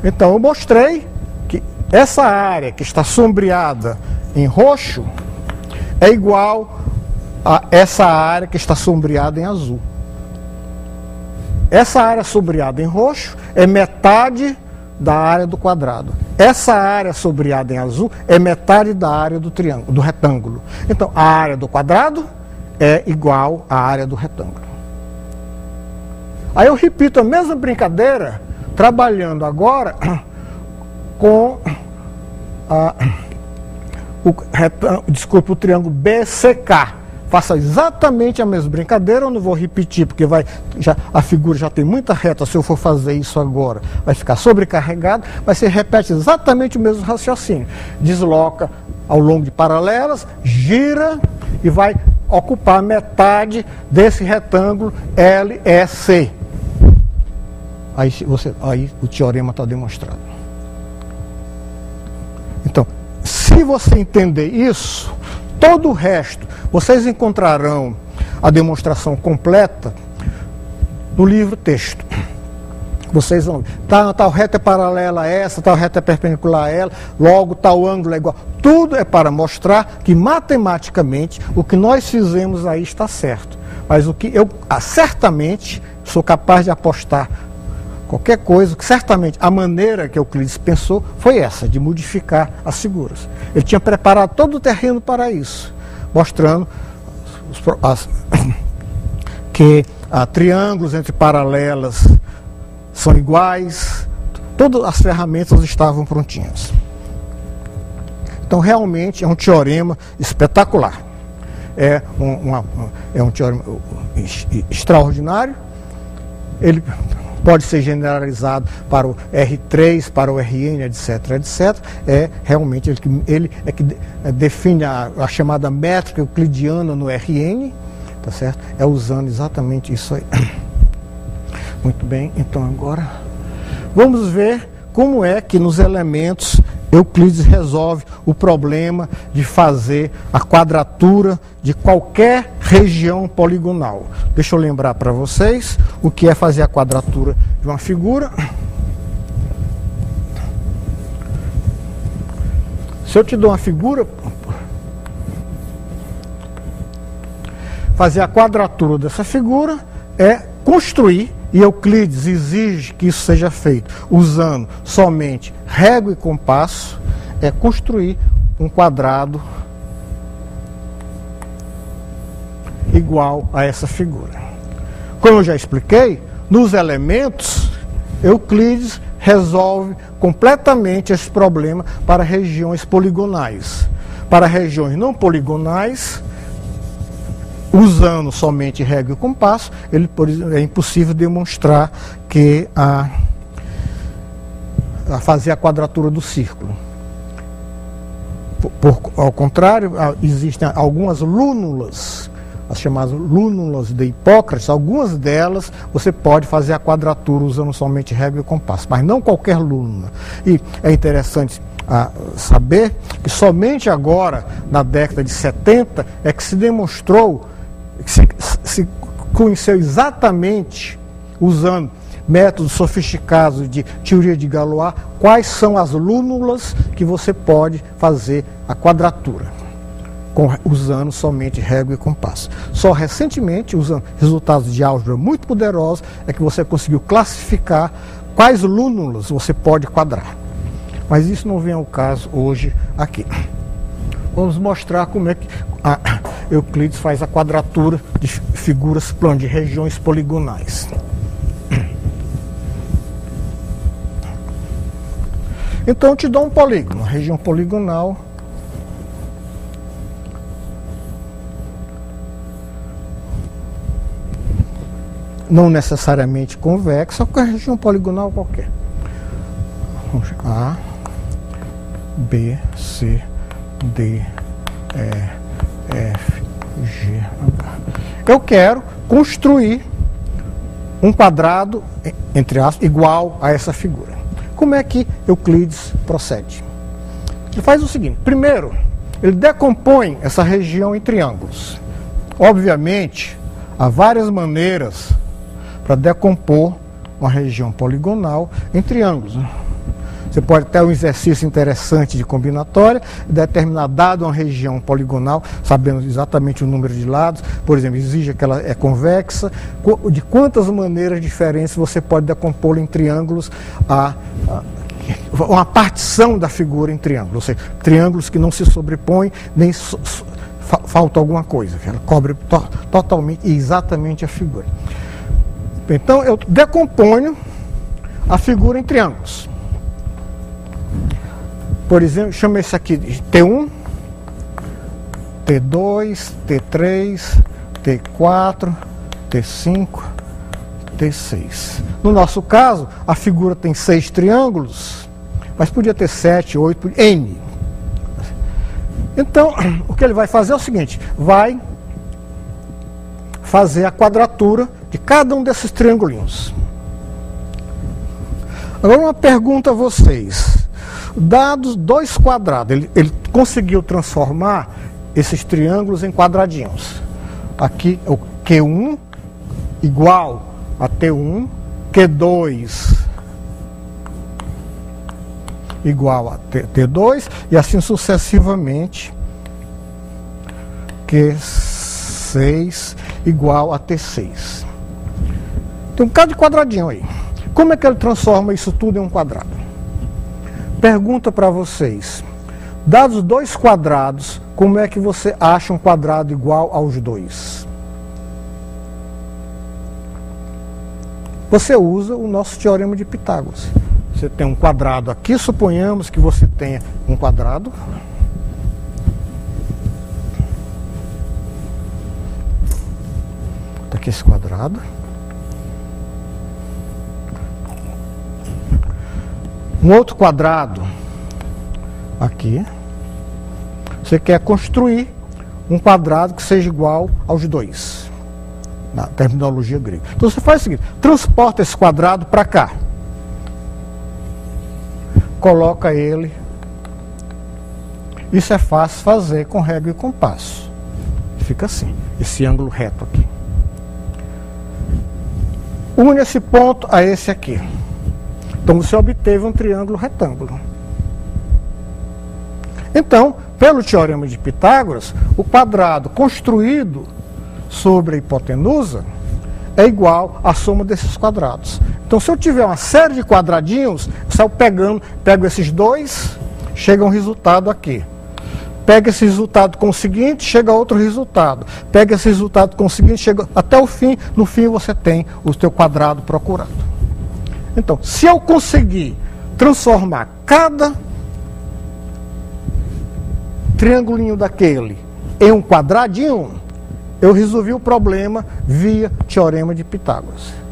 Então, eu mostrei que essa área que está sombreada em roxo é igual a essa área que está sombreada em azul. Essa área sombreada em roxo é metade da área do quadrado. Essa área sombreada em azul é metade da área do triângulo, do retângulo. Então, a área do quadrado é igual à área do retângulo. Aí eu repito a mesma brincadeira, trabalhando agora com o triângulo BCK. Faça exatamente a mesma brincadeira, eu não vou repetir, porque a figura já tem muita reta, se eu for fazer isso agora, vai ficar sobrecarregado, mas você repete exatamente o mesmo raciocínio. Desloca ao longo de paralelas, gira e vai ocupar metade desse retângulo LEC. Aí o teorema está demonstrado. Então, se você entender isso, todo o resto, vocês encontrarão a demonstração completa no livro texto. Vocês vão ver, tal reta é paralela a essa, tal reta é perpendicular a ela, logo tal ângulo é igual. Tudo é para mostrar que matematicamente o que nós fizemos aí está certo. Mas o que eu certamente sou capaz de apostar qualquer coisa, que certamente a maneira que Euclides pensou foi essa, de modificar as figuras. Ele tinha preparado todo o terreno para isso, mostrando que triângulos entre paralelas são iguais, todas as ferramentas estavam prontinhas. Então, realmente, é um teorema espetacular. É um teorema extraordinário. Ele pode ser generalizado para o R3, para o Rn, etc, etc. É realmente ele é que define a chamada métrica euclidiana no Rn, tá certo? É usando exatamente isso aí. Muito bem, então agora vamos ver como é que nos elementos Euclides resolve o problema de fazer a quadratura de qualquer região poligonal. Deixa eu lembrar para vocês o que é fazer a quadratura de uma figura. Se eu te dou uma figura, fazer a quadratura dessa figura é construir, e Euclides exige que isso seja feito usando somente régua e compasso, é construir um quadrado igual a essa figura. Como eu já expliquei, nos elementos, Euclides resolve completamente esse problema para regiões poligonais. Para regiões não poligonais, usando somente régua e compasso, é impossível demonstrar que a fazer a quadratura do círculo. Ao contrário, existem algumas lúnulas, as chamadas lúnulas de Hipócrates, algumas delas você pode fazer a quadratura usando somente régua e compasso, mas não qualquer lúnula. E é interessante saber que somente agora, na década de 70, é que se demonstrou, se conheceu exatamente, usando métodos sofisticados de teoria de Galois, quais são as lúnulas que você pode fazer a quadratura, usando somente régua e compasso. Só recentemente, usando resultados de álgebra muito poderosos, é que você conseguiu classificar quais lúnulas você pode quadrar. Mas isso não vem ao caso hoje aqui. Vamos mostrar como é que Euclides faz a quadratura de figuras planas, de regiões poligonais. Então eu te dou um polígono, uma região poligonal. Não necessariamente convexa, qualquer região poligonal qualquer. A, B, C, D, E, F, G, H. Eu quero construir um quadrado, entre aspas, igual a essa figura. Como é que Euclides procede? Ele faz o seguinte: primeiro, ele decompõe essa região em triângulos. Obviamente, há várias maneiras para decompor uma região poligonal em triângulos. Você pode ter um exercício interessante de combinatória, determinar, dado uma região poligonal, sabendo exatamente o número de lados, por exemplo, exige que ela é convexa, de quantas maneiras diferentes você pode decompô-la em triângulos, uma partição da figura em triângulos, ou seja, triângulos que não se sobrepõem, nem falta alguma coisa, que ela cobre totalmente e exatamente a figura. Então, eu decomponho a figura em triângulos. Por exemplo, chama esse aqui de T1, T2, T3, T4, T5, T6. No nosso caso, a figura tem 6 triângulos, mas podia ter 7, 8, N. Então, o que ele vai fazer é o seguinte: vai fazer a quadratura de cada um desses triangulinhos. Agora uma pergunta a vocês. Dados 2 quadrados, ele conseguiu transformar esses triângulos em quadradinhos. Aqui o Q1 igual a T1, Q2 igual a T2 e assim sucessivamente, Q6 igual a T6. Tem um bocado de quadradinho aí. Como é que ele transforma isso tudo em um quadrado? Pergunta para vocês: dados 2 quadrados, como é que você acha um quadrado igual aos 2? Você usa o nosso teorema de Pitágoras. Você tem um quadrado aqui, suponhamos que você tenha um quadrado. Está aqui esse quadrado. Um outro quadrado aqui. Você quer construir um quadrado que seja igual aos 2, na terminologia grega. Então você faz o seguinte: transporta esse quadrado para cá, coloca ele. Isso é fácil fazer com régua e compasso. fica assim, esse ângulo reto aqui. Une esse ponto a esse aqui. Então você obteve um triângulo retângulo. Então, pelo teorema de Pitágoras, o quadrado construído sobre a hipotenusa é igual à soma desses quadrados. Então, se eu tiver uma série de quadradinhos, eu saio pego esses dois, chega um resultado aqui. Pega esse resultado com o seguinte, chega a outro resultado. Pega esse resultado com o seguinte, chega até o fim. No fim você tem o seu quadrado procurado. Então, se eu conseguir transformar cada triangulinho daquele em um quadradinho, eu resolvi o problema via teorema de Pitágoras.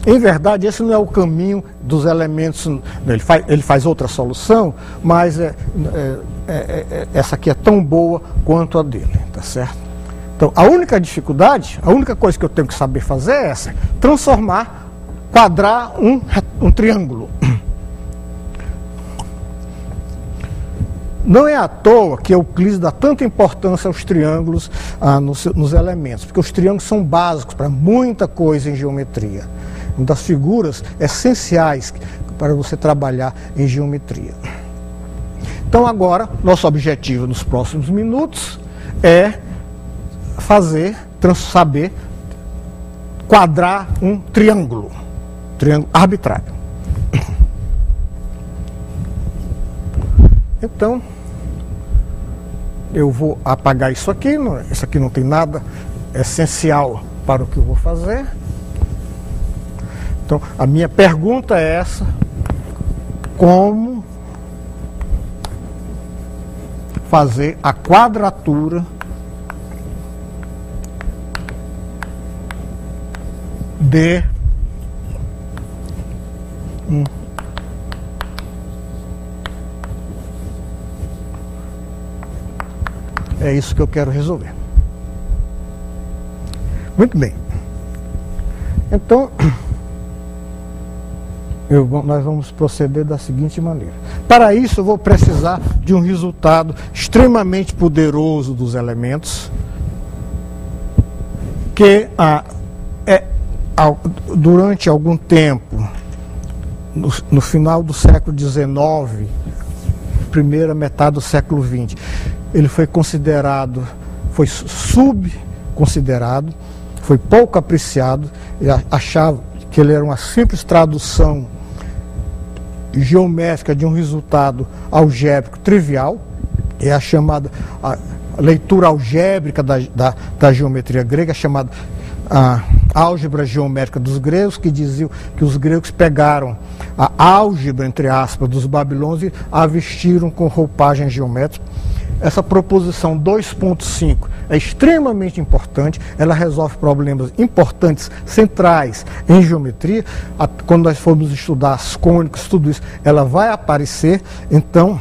Em verdade, esse não é o caminho dos elementos, ele faz outra solução, mas essa aqui é tão boa quanto a dele, tá certo? Então, a única dificuldade, a única coisa que eu tenho que saber fazer é essa, quadrar um triângulo. Não é à toa que Euclides dá tanta importância aos triângulos nos elementos, porque os triângulos são básicos para muita coisa em geometria. Uma das figuras essenciais para você trabalhar em geometria. Então agora, nosso objetivo nos próximos minutos é saber quadrar um triângulo arbitrário. Então, eu vou apagar isso aqui não tem nada essencial para o que eu vou fazer. Então, a minha pergunta é essa: como fazer a quadratura de É isso que eu quero resolver. Muito bem. Então, nós vamos proceder da seguinte maneira. Para isso, eu vou precisar de um resultado extremamente poderoso dos elementos, que durante algum tempo, no final do século XIX, primeira metade do século XX, ele foi subconsiderado, foi pouco apreciado, achava que ele era uma simples tradução geométrica de um resultado algébrico trivial, é a chamada leitura algébrica da geometria grega, chamada álgebra geométrica dos gregos, que diziam que os gregos pegaram a álgebra, entre aspas, dos babilônios e a vestiram com roupagem geométrica. Essa proposição 2.5 é extremamente importante, ela resolve problemas importantes, centrais em geometria. Quando nós formos estudar as cônicas, tudo isso, ela vai aparecer. Então,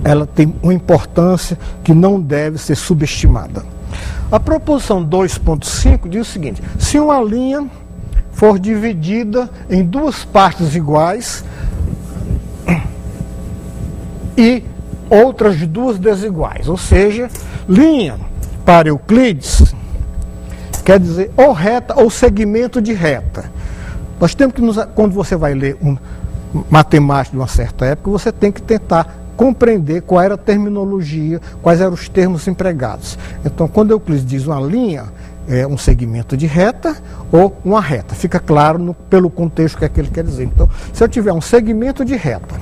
ela tem uma importância que não deve ser subestimada. A proposição 2.5 diz o seguinte: se uma linha for dividida em duas partes iguais e outras duas desiguais, ou seja, linha para Euclides quer dizer ou reta ou segmento de reta. Nós temos que, quando você vai ler matemática de uma certa época, você tem que tentar compreender qual era a terminologia, quais eram os termos empregados. Então, quando Euclides diz uma linha, é um segmento de reta ou uma reta. Fica claro pelo contexto que ele quer dizer. Então, se eu tiver um segmento de reta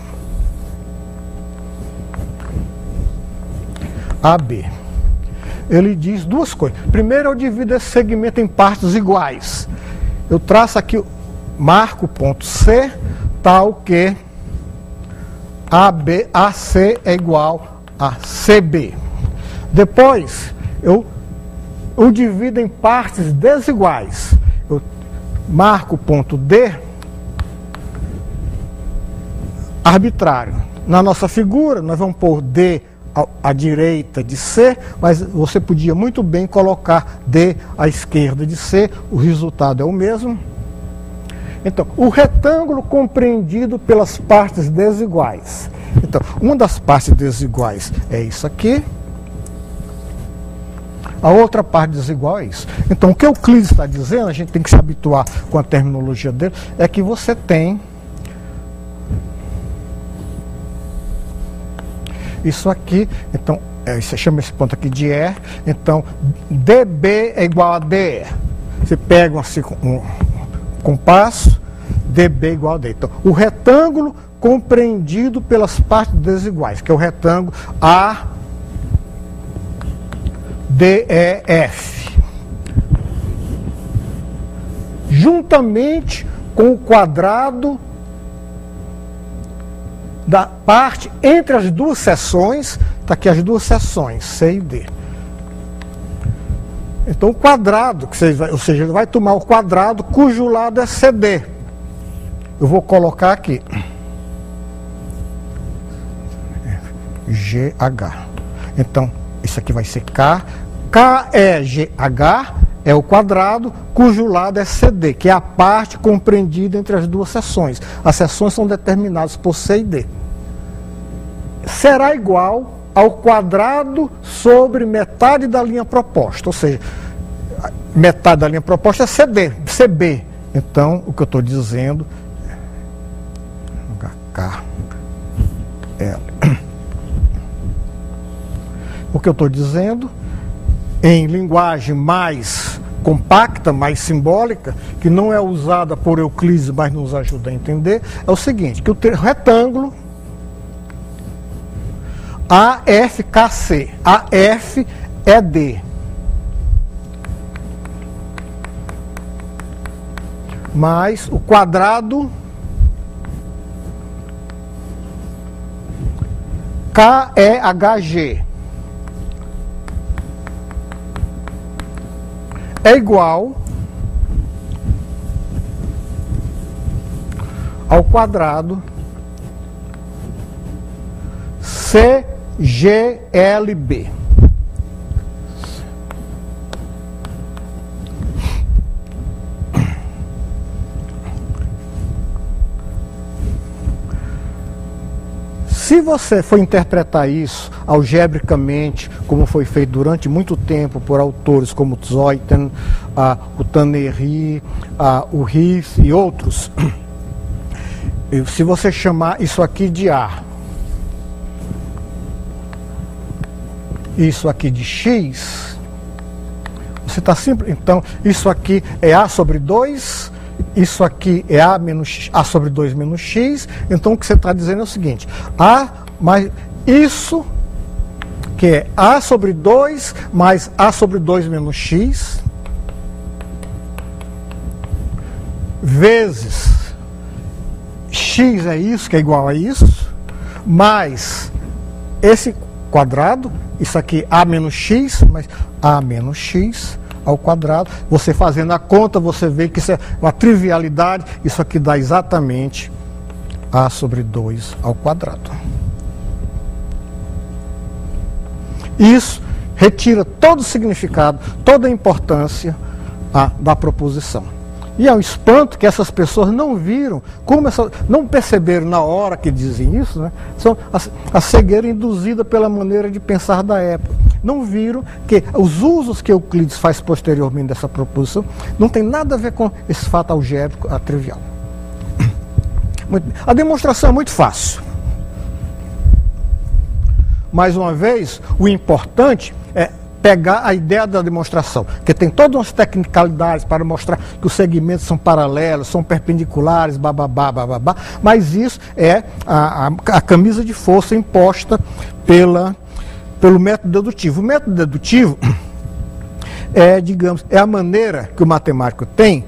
AB, ele diz duas coisas. Primeiro, eu divido esse segmento em partes iguais. Eu traço aqui, marco o ponto C, tal que AC é igual a CB. Depois, eu divido em partes desiguais. Eu marco o ponto D, arbitrário. Na nossa figura, nós vamos pôr D à direita de C, mas você podia muito bem colocar D à esquerda de C, o resultado é o mesmo. Então, o retângulo compreendido pelas partes desiguais. Então, uma das partes desiguais é isso aqui. A outra parte desigual é isso. Então, o que Euclides está dizendo, a gente tem que se habituar com a terminologia dele, é que você tem isso aqui. Então, você chama esse ponto aqui de E. Então, DB é igual a DE. Você pega um compasso, DB igual a DE. Então, o retângulo compreendido pelas partes desiguais, que é o retângulo ADEF, juntamente com o quadrado da parte entre as duas seções, está aqui as duas seções, C e D. Então o quadrado, ou seja, ele vai tomar o quadrado cujo lado é CD. Eu vou colocar aqui GH. Então, isso aqui vai ser K. KEGH é o quadrado cujo lado é CD, que é a parte compreendida entre as duas seções. As seções são determinadas por C e D. Será igual ao quadrado sobre metade da linha proposta. Ou seja, metade da linha proposta é CD, CB. Então, o que eu estou dizendo HKL. O que eu estou dizendo, em linguagem mais compacta, mais simbólica, que não é usada por Euclides, mas nos ajuda a entender, é o seguinte, que o retângulo AFKC, AF é D, mais o quadrado KEHG é igual ao quadrado CGLB. Se você for interpretar isso algebricamente, como foi feito durante muito tempo por autores como Zeuthen, o Tannery, o Ries e outros, se você chamar isso aqui de A, isso aqui de X, você está sempre. Então, isso aqui é A sobre 2. Isso aqui é A sobre 2 menos X. Então o que você está dizendo é o seguinte: A mais isso, que é A sobre 2 mais A sobre 2 menos X, vezes X é isso, que é igual a isso, mais esse quadrado, isso aqui A menos X, mais A menos X ao quadrado. Você fazendo a conta, você vê que isso é uma trivialidade. Isso aqui dá exatamente A sobre 2 ao quadrado. Isso retira todo o significado, toda a importância da proposição. E é um espanto que essas pessoas não viram, não perceberam na hora que dizem isso, né? São a cegueira induzida pela maneira de pensar da época. Não viram que os usos que Euclides faz posteriormente dessa proposição não tem nada a ver com esse fato algébrico trivial. A demonstração é muito fácil. Mais uma vez, o importante é pegar a ideia da demonstração, que tem todas as tecnicalidades para mostrar que os segmentos são paralelos, são perpendiculares, bababá, bababá, mas isso é a camisa de força imposta pelo método dedutivo. O método dedutivo é a maneira que o matemático tem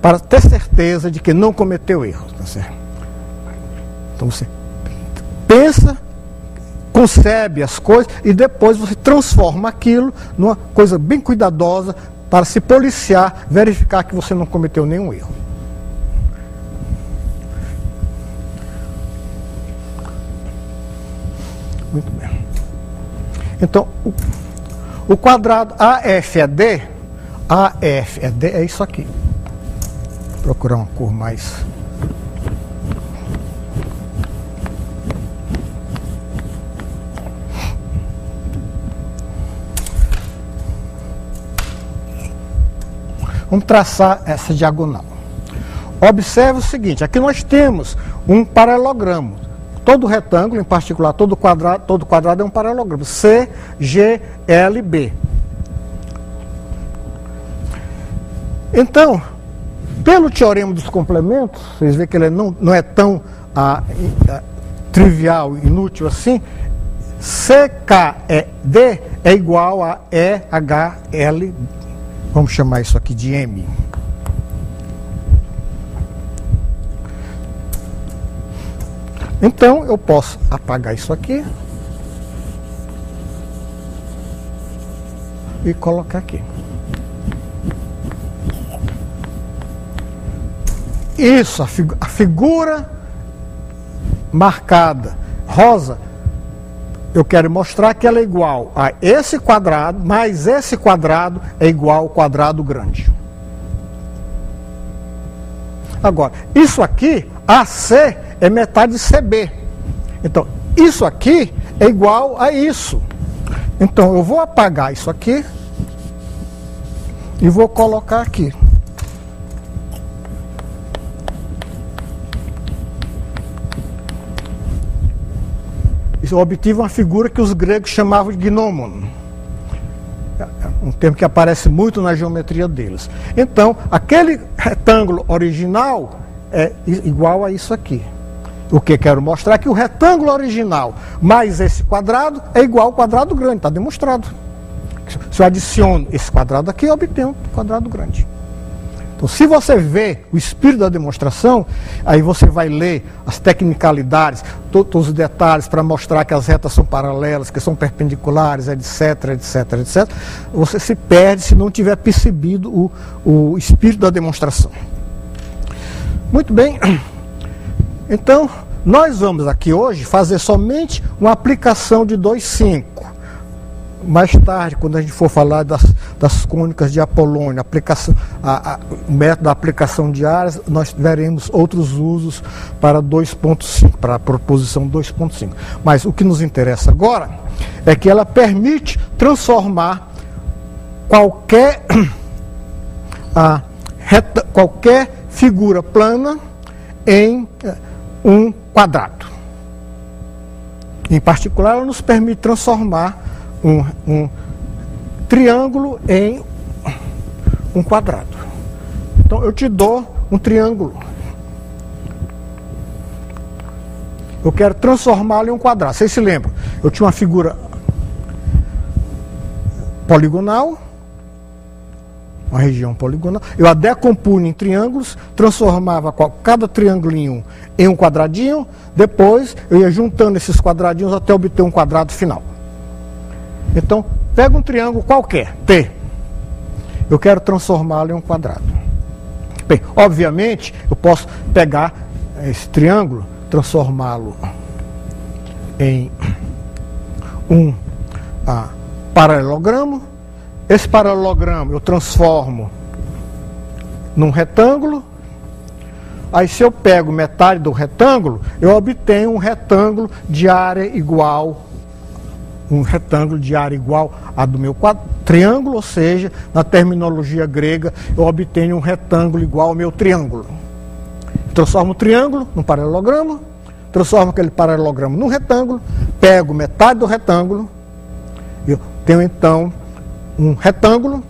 para ter certeza de que não cometeu erro. Tá certo? Então você pensa, concebe as coisas e depois você transforma aquilo numa coisa bem cuidadosa para se policiar, verificar que você não cometeu nenhum erro. Muito bem. Então, o quadrado AFED, é isso aqui. Vou procurar uma cor mais... Vamos traçar essa diagonal. Observe o seguinte, aqui nós temos um paralelogramo. Todo retângulo, em particular todo quadrado é um paralelogramo. CGLB. Então, pelo teorema dos complementos, vocês veem que ele não é tão trivial, inútil assim. CKD é igual a EHL, vamos chamar isso aqui de M. Então, eu posso apagar isso aqui e colocar aqui. Isso, a figura marcada rosa, eu quero mostrar que ela é igual a esse quadrado, mais esse quadrado é igual ao quadrado grande. Agora, isso aqui, AC, é metade de CB. Então, isso aqui é igual a isso. Então, eu vou apagar isso aqui e vou colocar aqui. Eu obtive uma figura que os gregos chamavam de gnomon. Um termo que aparece muito na geometria deles. Então, aquele retângulo original é igual a isso aqui. O que quero mostrar é que o retângulo original mais esse quadrado é igual ao quadrado grande, está demonstrado. Se eu adiciono esse quadrado aqui, eu obtenho um quadrado grande. Então, se você vê o espírito da demonstração, aí você vai ler as tecnicalidades, todos os detalhes para mostrar que as retas são paralelas, que são perpendiculares, etc, etc, etc. Você se perde se não tiver percebido o espírito da demonstração. Muito bem. Então, nós vamos aqui hoje fazer somente uma aplicação de 2,5. Mais tarde, quando a gente for falar das cônicas de Apolônio, o método da aplicação de áreas, nós veremos outros usos para 2,5, para a proposição 2,5. Mas o que nos interessa agora é que ela permite transformar qualquer figura plana em um quadrado. Em particular, ela nos permite transformar um triângulo em um quadrado. Então, eu te dou um triângulo. Eu quero transformá-lo em um quadrado. Vocês se lembram? Eu tinha uma figura poligonal, uma região poligonal. Eu a decompunha em triângulos, transformava cada triangulinho em um quadradinho. Depois, eu ia juntando esses quadradinhos até obter um quadrado final. Então, pega um triângulo qualquer, T. Eu quero transformá-lo em um quadrado. Bem, obviamente, eu posso pegar esse triângulo, transformá-lo em um paralelogramo. Esse paralelogramo eu transformo num retângulo. Aí, se eu pego metade do retângulo, eu obtenho um retângulo de área igual a do meu triângulo, ou seja, na terminologia grega, eu obtenho um retângulo igual ao meu triângulo. Transformo o triângulo num paralelogramo, transformo aquele paralelogramo num retângulo, pego metade do retângulo, eu tenho então um retângulo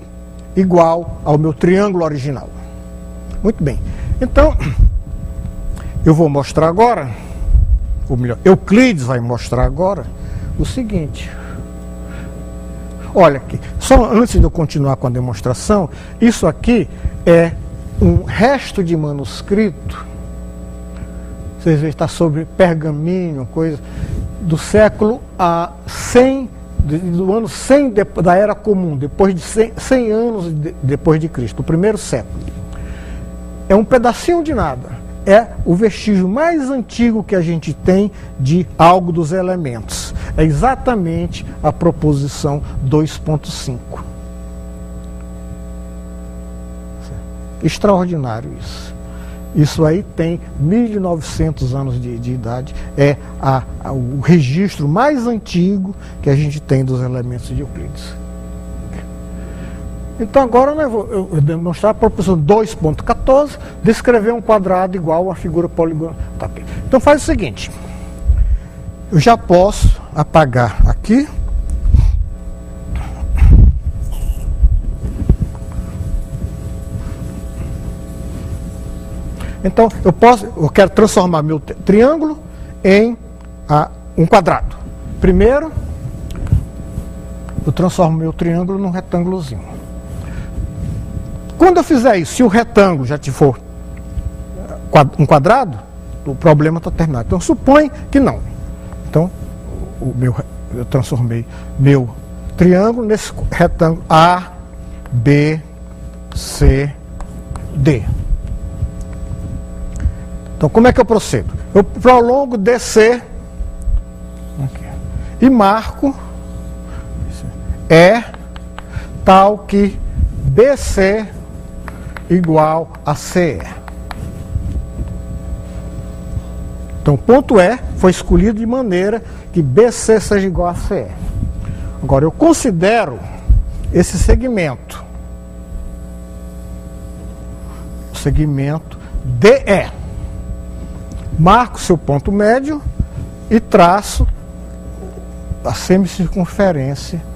igual ao meu triângulo original. Muito bem. Então, eu vou mostrar agora, ou melhor, Euclides vai mostrar agora, o seguinte. Olha aqui, só antes de eu continuar com a demonstração, isso aqui é um resto de manuscrito. Vocês veem, está sobre pergaminho, coisa do século 100, do ano 100 da Era Comum, depois de 100 anos depois de Cristo, do primeiro século. É um pedacinho de nada. É o vestígio mais antigo que a gente tem de algo dos elementos. É exatamente a proposição 2,5. Extraordinário isso. Isso aí tem 1.900 anos de idade. É o registro mais antigo que a gente tem dos elementos de Euclides. Então agora eu vou demonstrar a proposição 2.14, descrever um quadrado igual a figura poligonal. Tá, okay. Então faz o seguinte, eu já posso apagar aqui. Então eu quero transformar meu triângulo em um quadrado. Primeiro, eu transformo meu triângulo num retângulozinho. Quando eu fizer isso, se o retângulo já te for um quadrado, o problema está terminado. Então supõe que não. Então eu transformei meu triângulo nesse retângulo A, B, C, D. Então como é que eu procedo? Eu prolongo DC aqui, e marco tal que BC igual a CE. Então o ponto E foi escolhido de maneira que BC seja igual a CE. Agora eu considero esse segmento, o segmento DE. Marco seu ponto médio e traço a semicircunferência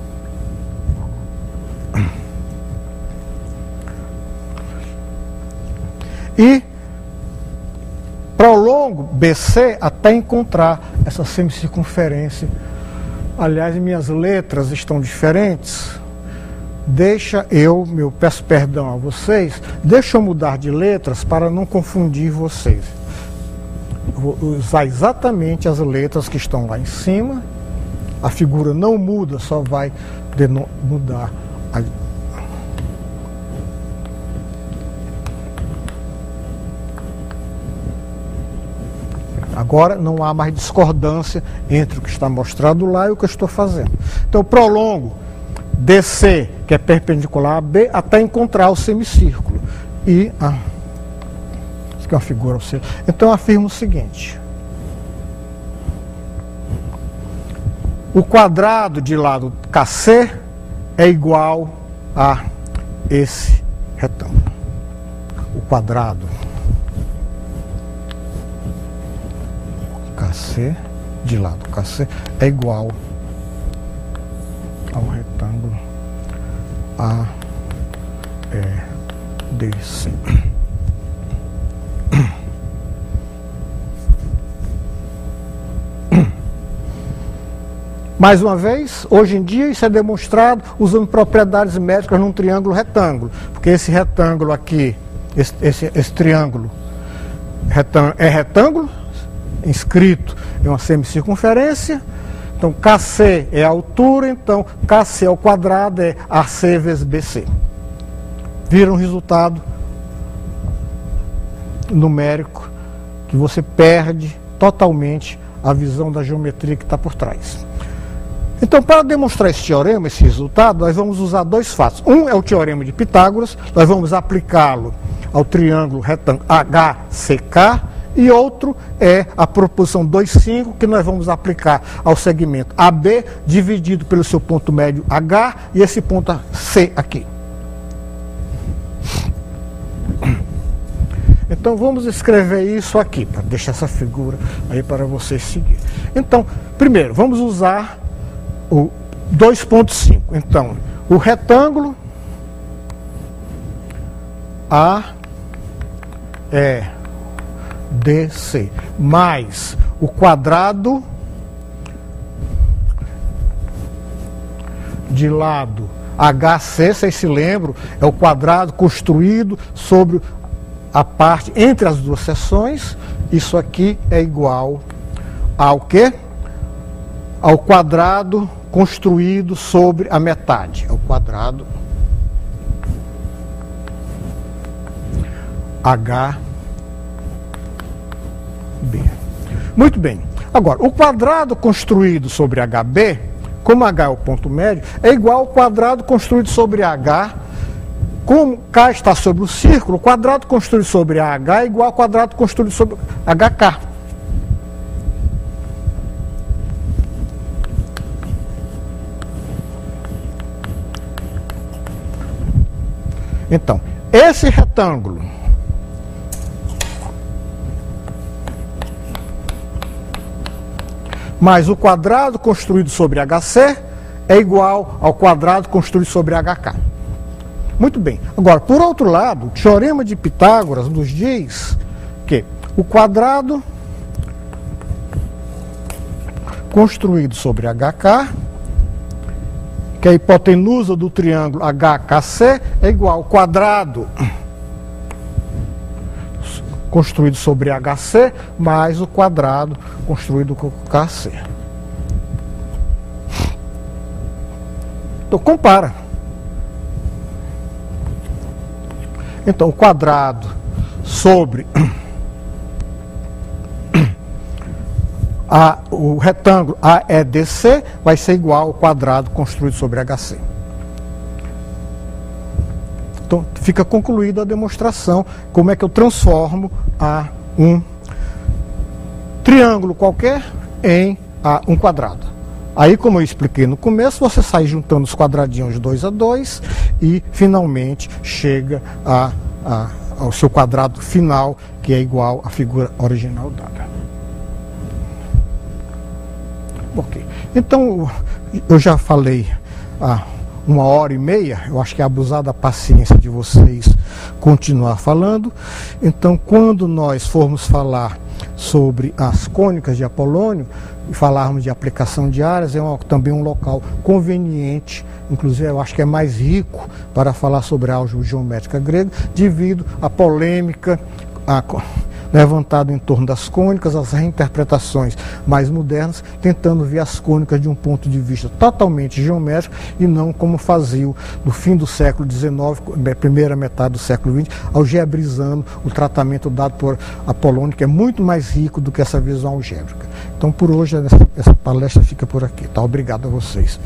e prolongo BC até encontrar essa semicircunferência. Aliás, minhas letras estão diferentes. Peço perdão a vocês, deixa eu mudar de letras para não confundir vocês. Eu vou usar exatamente as letras que estão lá em cima. A figura não muda, só vai mudar a... Agora não há mais discordância entre o que está mostrado lá e o que eu estou fazendo. Então eu prolongo DC, que é perpendicular a B, até encontrar o semicírculo. E isso aqui é uma figura. Então eu afirmo o seguinte: o quadrado de lado KC é igual a esse retângulo. O quadrado KC, de lado KC, é igual ao retângulo AEDC. Mais uma vez, hoje em dia isso é demonstrado usando propriedades métricas num triângulo retângulo, porque esse retângulo aqui, esse triângulo é retângulo, inscrito em uma semicircunferência. Então KC é a altura, então KC ao quadrado é AC vezes BC. Vira um resultado numérico que você perde totalmente a visão da geometria que está por trás. Então, para demonstrar esse teorema, esse resultado, nós vamos usar dois fatos. Um é o teorema de Pitágoras, nós vamos aplicá-lo ao triângulo retângulo HCK, e outro é a proposição 2,5, que nós vamos aplicar ao segmento AB, dividido pelo seu ponto médio H, e esse ponto C aqui. Então vamos escrever isso aqui, para deixar essa figura aí para vocês seguirem. Então, primeiro, vamos usar o 2,5. Então, o retângulo AEDC mais o quadrado de lado HC, vocês se lembram, é o quadrado construído sobre a parte entre as duas seções. Isso aqui é igual ao quê? Ao quadrado construído sobre a metade. É o quadrado HB. Muito bem. Agora, o quadrado construído sobre HB, como H é o ponto médio, é igual ao quadrado construído sobre H. Como K está sobre o círculo, o quadrado construído sobre AH é igual ao quadrado construído sobre HK. Então, esse retângulo mais o quadrado construído sobre HC é igual ao quadrado construído sobre HK. Muito bem. Agora, por outro lado, o teorema de Pitágoras nos diz que o quadrado construído sobre HK, que é a hipotenusa do triângulo HKC, é igual ao quadrado construído sobre HC mais o quadrado construído com KC. Então, compara. Então, o quadrado sobre o retângulo AEDC vai ser igual ao quadrado construído sobre HC. Então, fica concluída a demonstração, como é que eu transformo um triângulo qualquer em um quadrado. Aí, como eu expliquei no começo, você sai juntando os quadradinhos 2 a 2 e, finalmente, chega ao seu quadrado final, que é igual à figura original dada. Ok. Então, eu já falei há 1h30, eu acho que é abusar da paciência de vocês continuar falando. Então, quando nós formos falar sobre as cônicas de Apolônio e falarmos de aplicação de áreas, é também um local conveniente, inclusive eu acho que é mais rico para falar sobre a álgebra geométrica grega, devido à polêmica levantada em torno das cônicas, as reinterpretações mais modernas, tentando ver as cônicas de um ponto de vista totalmente geométrico e não como faziam no fim do século XIX, primeira metade do século XX, algebrizando o tratamento dado por Apolônio, que é muito mais rico do que essa visão algébrica. Então, por hoje, essa palestra fica por aqui. Tá? Obrigado a vocês.